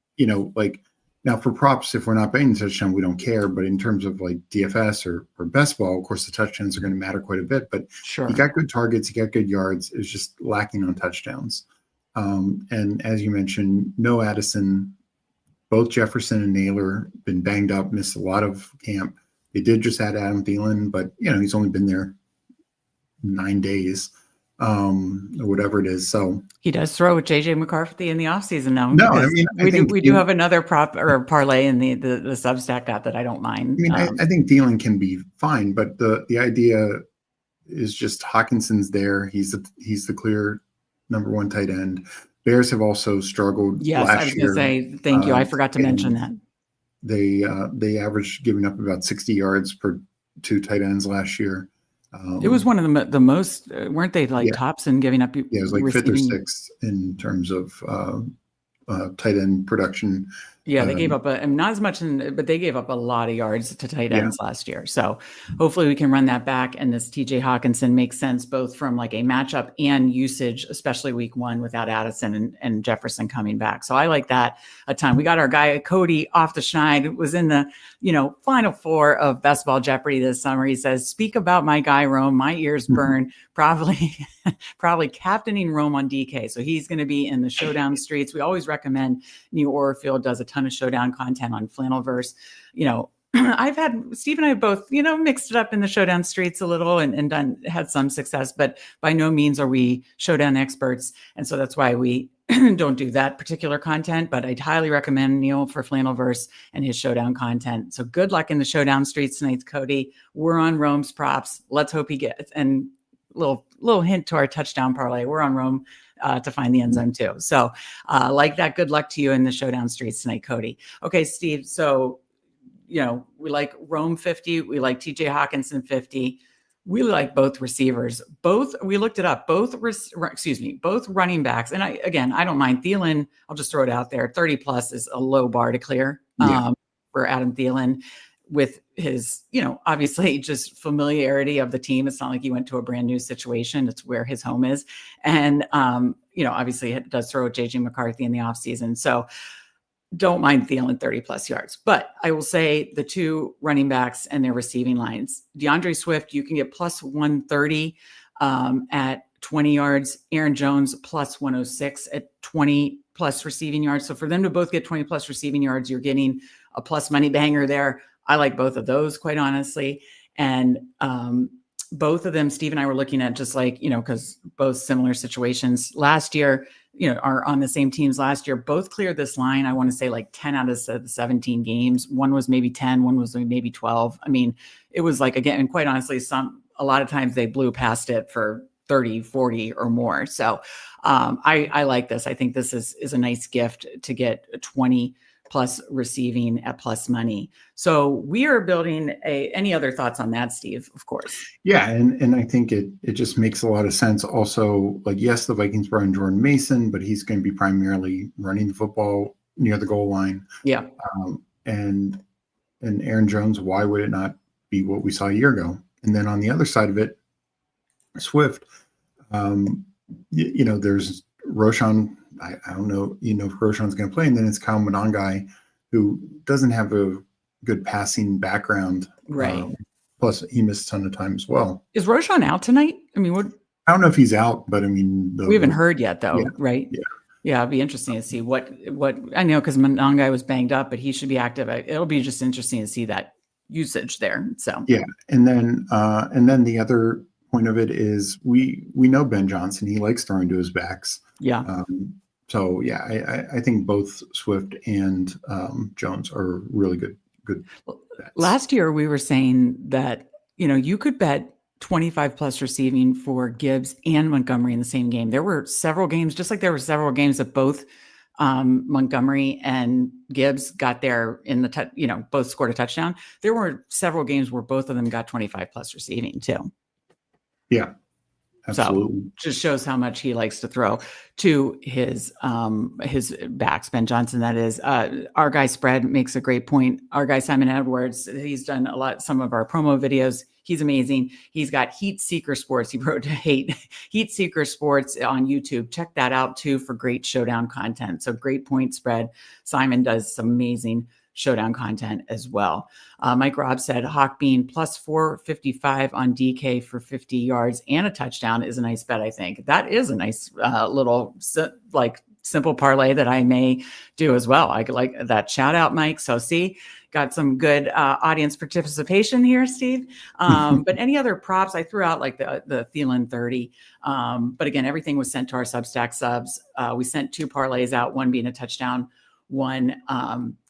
S2: now for props, if we're not betting the touchdown, we don't care. But in terms of like DFS or best ball, of course, the touchdowns are going to matter quite a bit. But
S1: sure,
S2: he got good targets, he got good yards. It was just lacking on touchdowns. And as you mentioned, no Addison. Both Jefferson and Naylor been banged up, missed a lot of camp. They did just add Adam Thielen, but he's only been there 9 days, or whatever it is. So
S1: he does throw with JJ McCarthy in the offseason now.
S2: No,
S1: we do have another prop or parlay in the Substack app that I don't mind.
S2: I think Thielen can be fine, but the idea is just Hawkinson's there. He's the clear number 1 tight end. Bears have also struggled.
S1: Yes, I was going to say thank you. I forgot to mention that.
S2: They averaged giving up about 60 yards per 2 tight ends last year.
S1: It was one of the most, weren't they tops in giving up?
S2: Yeah, it was like receiving. 5th or 6th in terms of tight end production.
S1: Yeah, they gave up not as much, but they gave up a lot of yards to tight ends last year. So hopefully we can run that back. And this TJ Hawkinson makes sense both from like a matchup and usage, especially week 1 without Addison and Jefferson coming back. So I like that a ton. We got our guy Cody off the schneid, was in the final 4 of Best Ball Jeopardy this summer. He says, "Speak about my guy Rome. My ears burn." Probably captaining Rome on DK. So he's going to be in the showdown streets. We always recommend New Orfield does a ton of showdown content on Flannelverse. I've had Steve and I both, mixed it up in the showdown streets a little and had some success, but by no means are we showdown experts. And so that's why we don't do that particular content, but I'd highly recommend Neil for Flannelverse and his showdown content. So good luck in the showdown streets tonight, Cody. We're on Rome's props. Let's hope he gets, and little hint to our touchdown parlay. We're on Rome to find the end zone too. So like that, good luck to you in the showdown streets tonight, Cody. Okay, Steve. So, we like Rome 50. We like TJ Hawkinson 50. We like both receivers. We looked it up. Both running backs. And I don't mind Thielen. I'll just throw it out there. 30 plus is a low bar to clear for Adam Thielen. with his, obviously just familiarity of the team. It's not like he went to a brand new situation. It's where his home is. And, obviously it does throw JJ McCarthy in the offseason. So don't mind Thielen 30 plus yards. But I will say the two running backs and their receiving lines. DeAndre Swift, you can get plus 130 at 20 yards. Aaron Jones plus 106 at 20 plus receiving yards. So for them to both get 20 plus receiving yards, you're getting a plus money banger there. I like both of those, quite honestly. And both of them, Steve and I were looking at just like, because both similar situations last year, are on the same teams last year, both cleared this line. I want to say like 10 out of the 17 games. One was maybe 10, one was maybe 12. I mean, it was like, again, and quite honestly, a lot of times they blew past it for 30, 40 or more. So I like this. I think this is a nice gift to get 20 plus receiving at plus money. So we are building any other thoughts on that, Steve? Of course.
S2: Yeah. And I think it just makes a lot of sense. Also, like, yes, the Vikings brought in Jordan Mason, but he's going to be primarily running the football near the goal line.
S1: Yeah.
S2: And Aaron Jones, why would it not be what we saw a year ago? And then on the other side of it, Swift, there's Roshan. I don't know, if Roshan's going to play. And then it's Kyle Monangai, who doesn't have a good passing background.
S1: Right.
S2: Plus, he missed a ton of time as well.
S1: Is Roshan out tonight? I mean,
S2: I don't know if he's out, but I mean,
S1: we haven't heard yet, though,
S2: yeah,
S1: right?
S2: Yeah.
S1: Yeah, it'd be interesting to see what I know, because Monangai was banged up, but he should be active. It'll be just interesting to see that usage there. So
S2: yeah, and then the other point of it is we know Ben Johnson. He likes throwing to his backs.
S1: Yeah.
S2: So yeah, I think both Swift and Jones are really good bets.
S1: Last year we were saying that you could bet 25 plus receiving for Gibbs and Montgomery in the same game. There were several games, just like there were several games that both Montgomery and Gibbs got there in the both scored a touchdown. There were several games where both of them got 25 plus receiving too.
S2: Yeah. Absolutely.
S1: So just shows how much he likes to throw to his backs, Ben Johnson, that is. Our guy Spread makes a great point. Our guy Simon Edwards, he's done some of our promo videos. He's amazing. He's got Heat Seeker Sports. He wrote Heat Seeker Sports on YouTube. Check that out too for great showdown content. So great point Spread. Simon does some amazing showdown content as well. Mike Robb said Hawkbean plus 455 on DK for 50 yards and a touchdown is a nice bet. I think that is a nice little simple parlay that I may do as well. I like that. Shout out, Mike. So see, got some good audience participation here, Steve. But any other props I threw out, like the Thielen 30. But again, everything was sent to our Substack subs. We sent 2 parlays out, one being a touchdown, one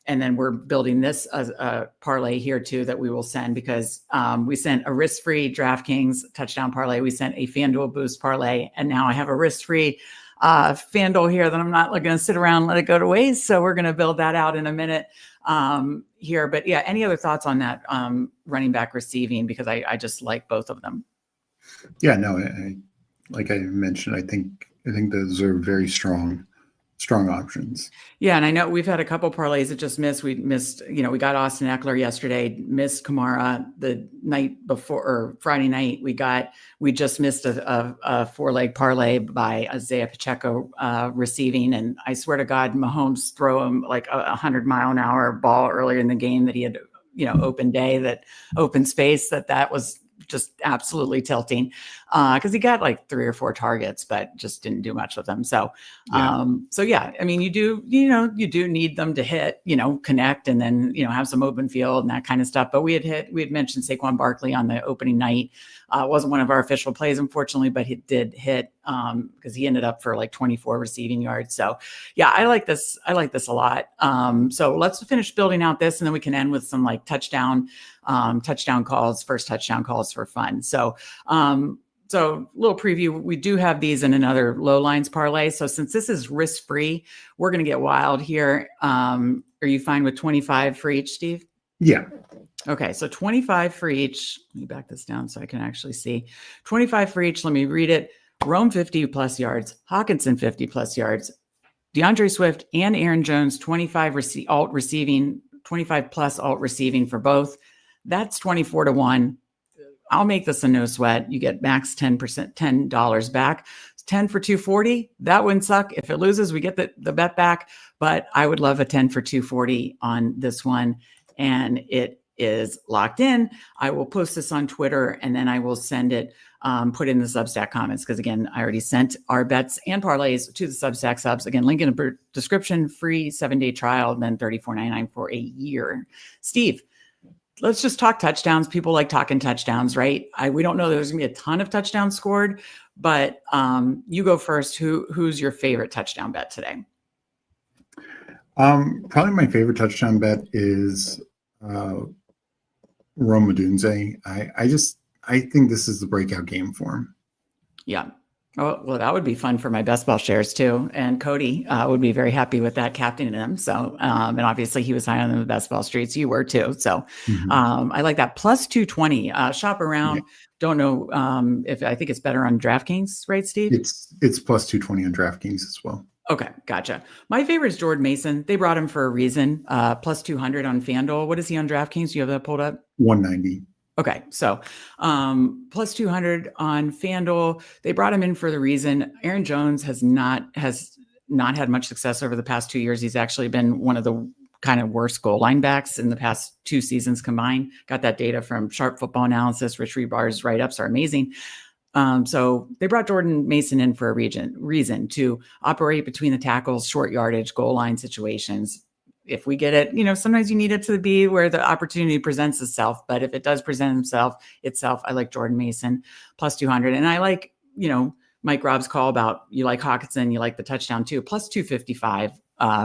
S1: and then we're building this as a parlay here too that we will send, because we sent a risk-free DraftKings touchdown parlay. We sent a FanDuel boost parlay, and now I have a risk-free FanDuel here that I'm not going to sit around and let it go to waste. So we're going to build that out in a minute here. But yeah, any other thoughts on that running back receiving? Because I just like both of them.
S2: Yeah, no, like I mentioned, I think those are very strong options. Yeah.
S1: And I know we've had a couple parlays that just missed. We missed, we got Austin Eckler yesterday, missed Kamara the night before, or Friday night. We just missed a 4-leg parlay by Isaiah Pacheco receiving. And I swear to God, Mahomes throw him like a 100-mile-an-hour ball earlier in the game that he had, open day, that open space, that was just absolutely tilting because he got like 3 or 4 targets, but just didn't do much with them. So, yeah, I mean, you do need them to hit, connect, and then, have some open field and that kind of stuff. But we had mentioned Saquon Barkley on the opening night. Wasn't one of our official plays, unfortunately, but he did hit because he ended up for like 24 receiving yards. So yeah, I like this a lot. So let's finish building out this, and then we can end with some like touchdown calls, first touchdown calls for fun. So little preview, we do have these in another low lines parlay. So since this is risk-free, we're going to get wild here. Are you fine with 25 for each, Steve?
S2: Yeah.
S1: Okay. So 25 for each. Let me back this down so I can actually see. 25 for each. Let me read it. Rome 50 plus yards, Hawkinson 50 plus yards, DeAndre Swift and Aaron Jones 25 alt receiving 25 plus alt receiving for both. That's 24-1. I'll make this a no sweat. You get max 10%, $10 back. 10 for 240. That wouldn't suck. If it loses, we get the bet back. But I would love a 10 for 240 on this one. And it is locked in. I will post this on Twitter and then I will send it, put in the Substack comments. Because again, I already sent our bets and parlays to the Substack subs. Again, link in the description, free 7-day trial, and then $34.99 for a year. Steve, let's just talk touchdowns. People like talking touchdowns, right? We don't know there's gonna be a ton of touchdowns scored, but you go first. Who's your favorite touchdown bet today?
S2: Probably my favorite touchdown bet is Rome Odunze. I think this is the breakout game for him.
S1: Yeah. Oh, well, that would be fun for my best ball shares too. And Cody would be very happy with that, captaining him. So, and obviously he was high on the best ball streets. You were too. So I like that. Plus 220, shop around. Yeah. Don't know if I think it's better on DraftKings, right, Steve?
S2: It's plus 220 on DraftKings as well.
S1: Okay. Gotcha. My favorite is Jordan Mason. They brought him for a reason. Plus 200 on FanDuel. What is he on DraftKings? Do you have that pulled up?
S2: 190.
S1: Okay. So, plus 200 on FanDuel. They brought him in for the reason. Aaron Jones has not had much success over the past 2 years. He's actually been one of the kind of worst goal line backs in the past 2 seasons combined. Got that data from Sharp Football Analysis. Rich Rebar's write-ups are amazing. So they brought Jordan Mason in for a reason to operate between the tackles, short yardage, goal line situations. If we get it, sometimes you need it to be where the opportunity presents itself. But if it does present itself, I like Jordan Mason plus 200. And I like, Mike Robb's call about you like Hawkinson, you like the touchdown too, plus 255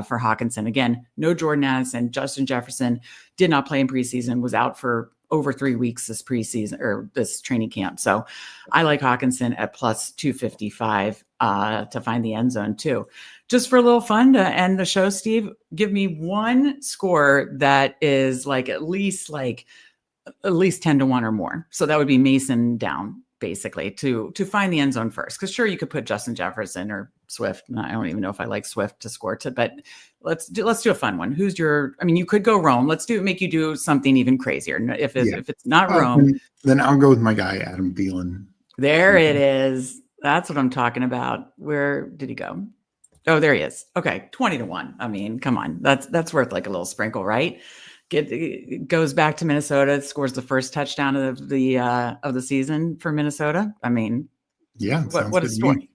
S1: for Hawkinson. Again, no Jordan Addison. Justin Jefferson did not play in preseason, was out for over 3 weeks this preseason or this training camp. So I like Hawkinson at plus 255 to find the end zone too. Just for a little fun to end the show, Steve, give me one score that is at least 10-1 or more. So that would be Mason down basically to find the end zone first. Because sure, you could put Justin Jefferson or Swift. I don't even know if I like Swift to score to, but let's do a fun one. You could go Rome. Make you do something even crazier. If it's not Rome,
S2: then I'll go with my guy, Adam Thielen.
S1: There it is. That's what I'm talking about. Where did he go? Oh, there he is. Okay. 20-1. Come on. That's worth a little sprinkle, right? Goes back to Minnesota, scores the first touchdown of the season for Minnesota.
S2: Yeah.
S1: What a story.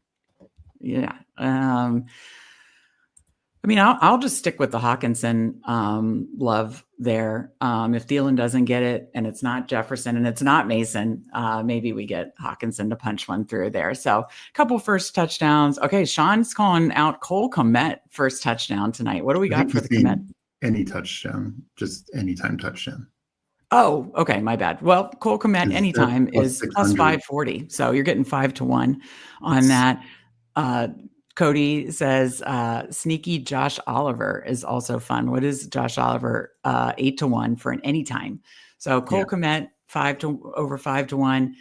S1: Yeah. I'll just stick with the Hawkinson love there. If Thielen doesn't get it and it's not Jefferson and it's not Mason, maybe we get Hawkinson to punch one through there. So a couple first touchdowns. Okay, Sean's calling out Cole Kmet first touchdown tonight. What do we got for the Kmet?
S2: Any touchdown, just anytime touchdown.
S1: Oh, okay. My bad. Well, Cole Kmet anytime is plus 540. So you're getting 5-1 on that. Cody says sneaky Josh Oliver is also fun. What is Josh Oliver? 8-1 for an anytime. So Cole Kmet over 5-1.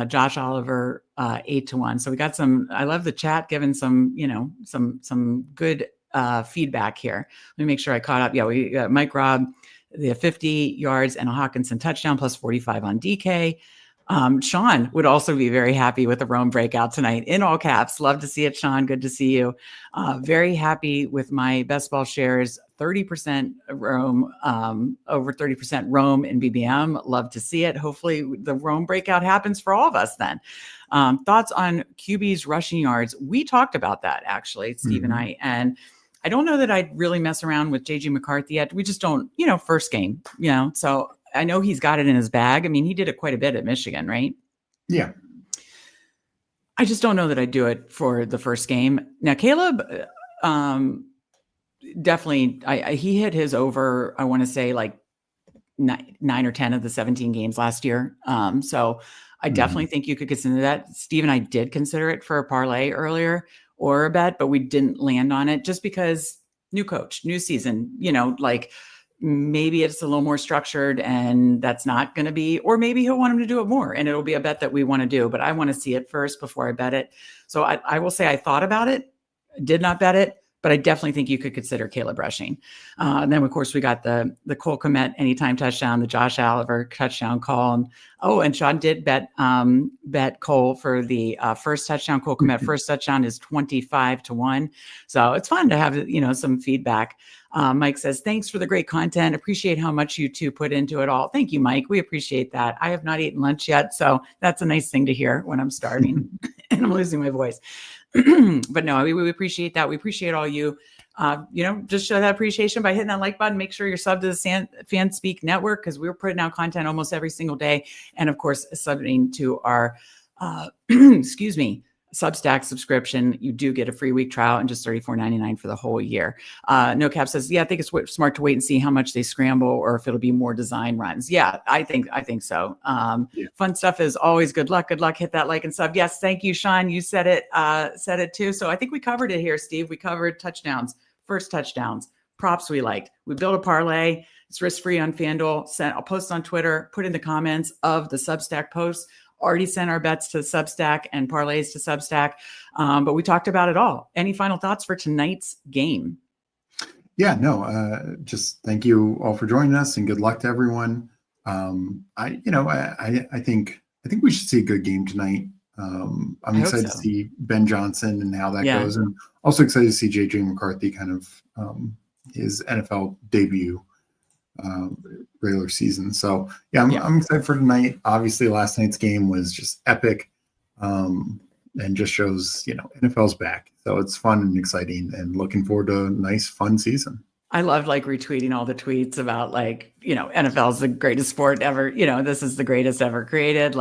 S1: Josh Oliver 8-1. So we got some. I love the chat giving some some good feedback here. Let me make sure I caught up. Yeah, we got Mike Robb, the 50 yards and a Hawkinson touchdown plus 45 on DK. Sean would also be very happy with the Rome breakout tonight in all caps. Love to see it, Sean. Good to see you. Very happy with my best ball shares. 30% Rome, over 30% Rome in BBM. Love to see it. Hopefully the Rome breakout happens for all of us then. Thoughts on QB's rushing yards? We talked about that actually, Steve and I, and I don't know that I'd really mess around with JJ McCarthy yet. We just don't, first game, so I know he's got it in his bag. He did it quite a bit at Michigan, right?
S2: Yeah.
S1: I just don't know that I'd do it for the first game. Now, Caleb, definitely, he hit his over, I want to say 9 or 10 of the 17 games last year. So I definitely think you could consider that. Steve and I did consider it for a parlay earlier or a bet, but we didn't land on it just because new coach, new season, maybe it's a little more structured and that's not going to be, or maybe he'll want him to do it more and it'll be a bet that we want to do, but I want to see it first before I bet it. So I will say I thought about it, did not bet it, but I definitely think you could consider Caleb rushing. And then, of course, we got the Cole Kmet anytime touchdown, the Josh Oliver touchdown call. And Sean did bet Cole for the first touchdown. Cole Kmet first touchdown is 25-1. So it's fun to have, some feedback. Mike says, thanks for the great content. Appreciate how much you two put into it all. Thank you, Mike. We appreciate that. I have not eaten lunch yet, so that's a nice thing to hear when I'm starving and I'm losing my voice. But no, we appreciate that. We appreciate all you, just show that appreciation by hitting that like button. Make sure you're subbed to the Fanspeak network, because we're putting out content almost every single day. And of course, subbing to our, Substack subscription, you do get a free week trial and just $34.99 for the whole year. No Cap says, yeah, I think it's smart to wait and see how much they scramble or if it'll be more design runs. Yeah, I think so. Fun stuff is always good luck. Good luck. Hit that like and sub. Yes, thank you, Sean. You said it too. So I think we covered it here, Steve. We covered touchdowns, first touchdowns, props we liked. We built a parlay. It's risk-free on FanDuel. I'll post on Twitter, put in the comments of the Substack posts. Already sent our bets to Substack and parlays to Substack, but we talked about it all. Any final thoughts for tonight's game?
S2: Yeah, no, just thank you all for joining us, and good luck to everyone. I think we should see a good game tonight. I'm excited to see Ben Johnson and how that goes, and also excited to see JJ McCarthy kind of his NFL debut. Regular season. So I'm excited for tonight. Obviously last night's game was just epic, and just shows, NFL's back. So it's fun and exciting, and looking forward to a nice, fun season.
S1: I loved retweeting all the tweets about NFL is the greatest sport ever. This is the greatest ever created.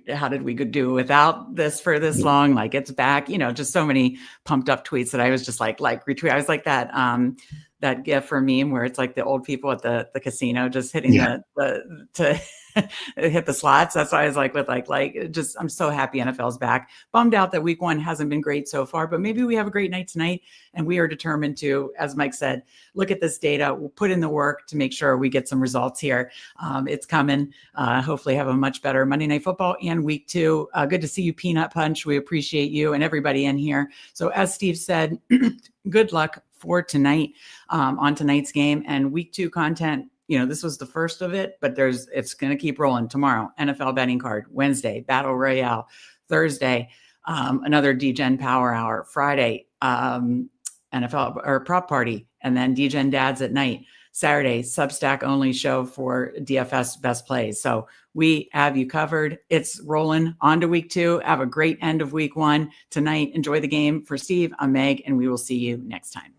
S1: How did we do without this for this long? It's back, just so many pumped up tweets that I was just retweet. I was like that GIF or meme where it's the old people at the casino just hitting to hit the slots. That's why I was I'm so happy NFL's back. Bummed out that week one hasn't been great so far, but maybe we have a great night tonight, and we are determined to, as Mike said, look at this data. We'll put in the work to make sure we get some results here. It's coming. Hopefully have a much better Monday Night Football and week two. Good to see you, Peanut Punch. We appreciate you and everybody in here. So as Steve said, good luck for tonight, on tonight's game and week two content. This was the first of it, but it's going to keep rolling. Tomorrow, NFL betting card. Wednesday, Battle Royale. Thursday, another Degen Power Hour. Friday, NFL or prop party, and then Degen Dads at night. Saturday, Substack only show for DFS best plays. So we have you covered. It's rolling on to week two. Have a great end of week one tonight. Enjoy the game. For Steve, I'm Meg, and we will see you next time.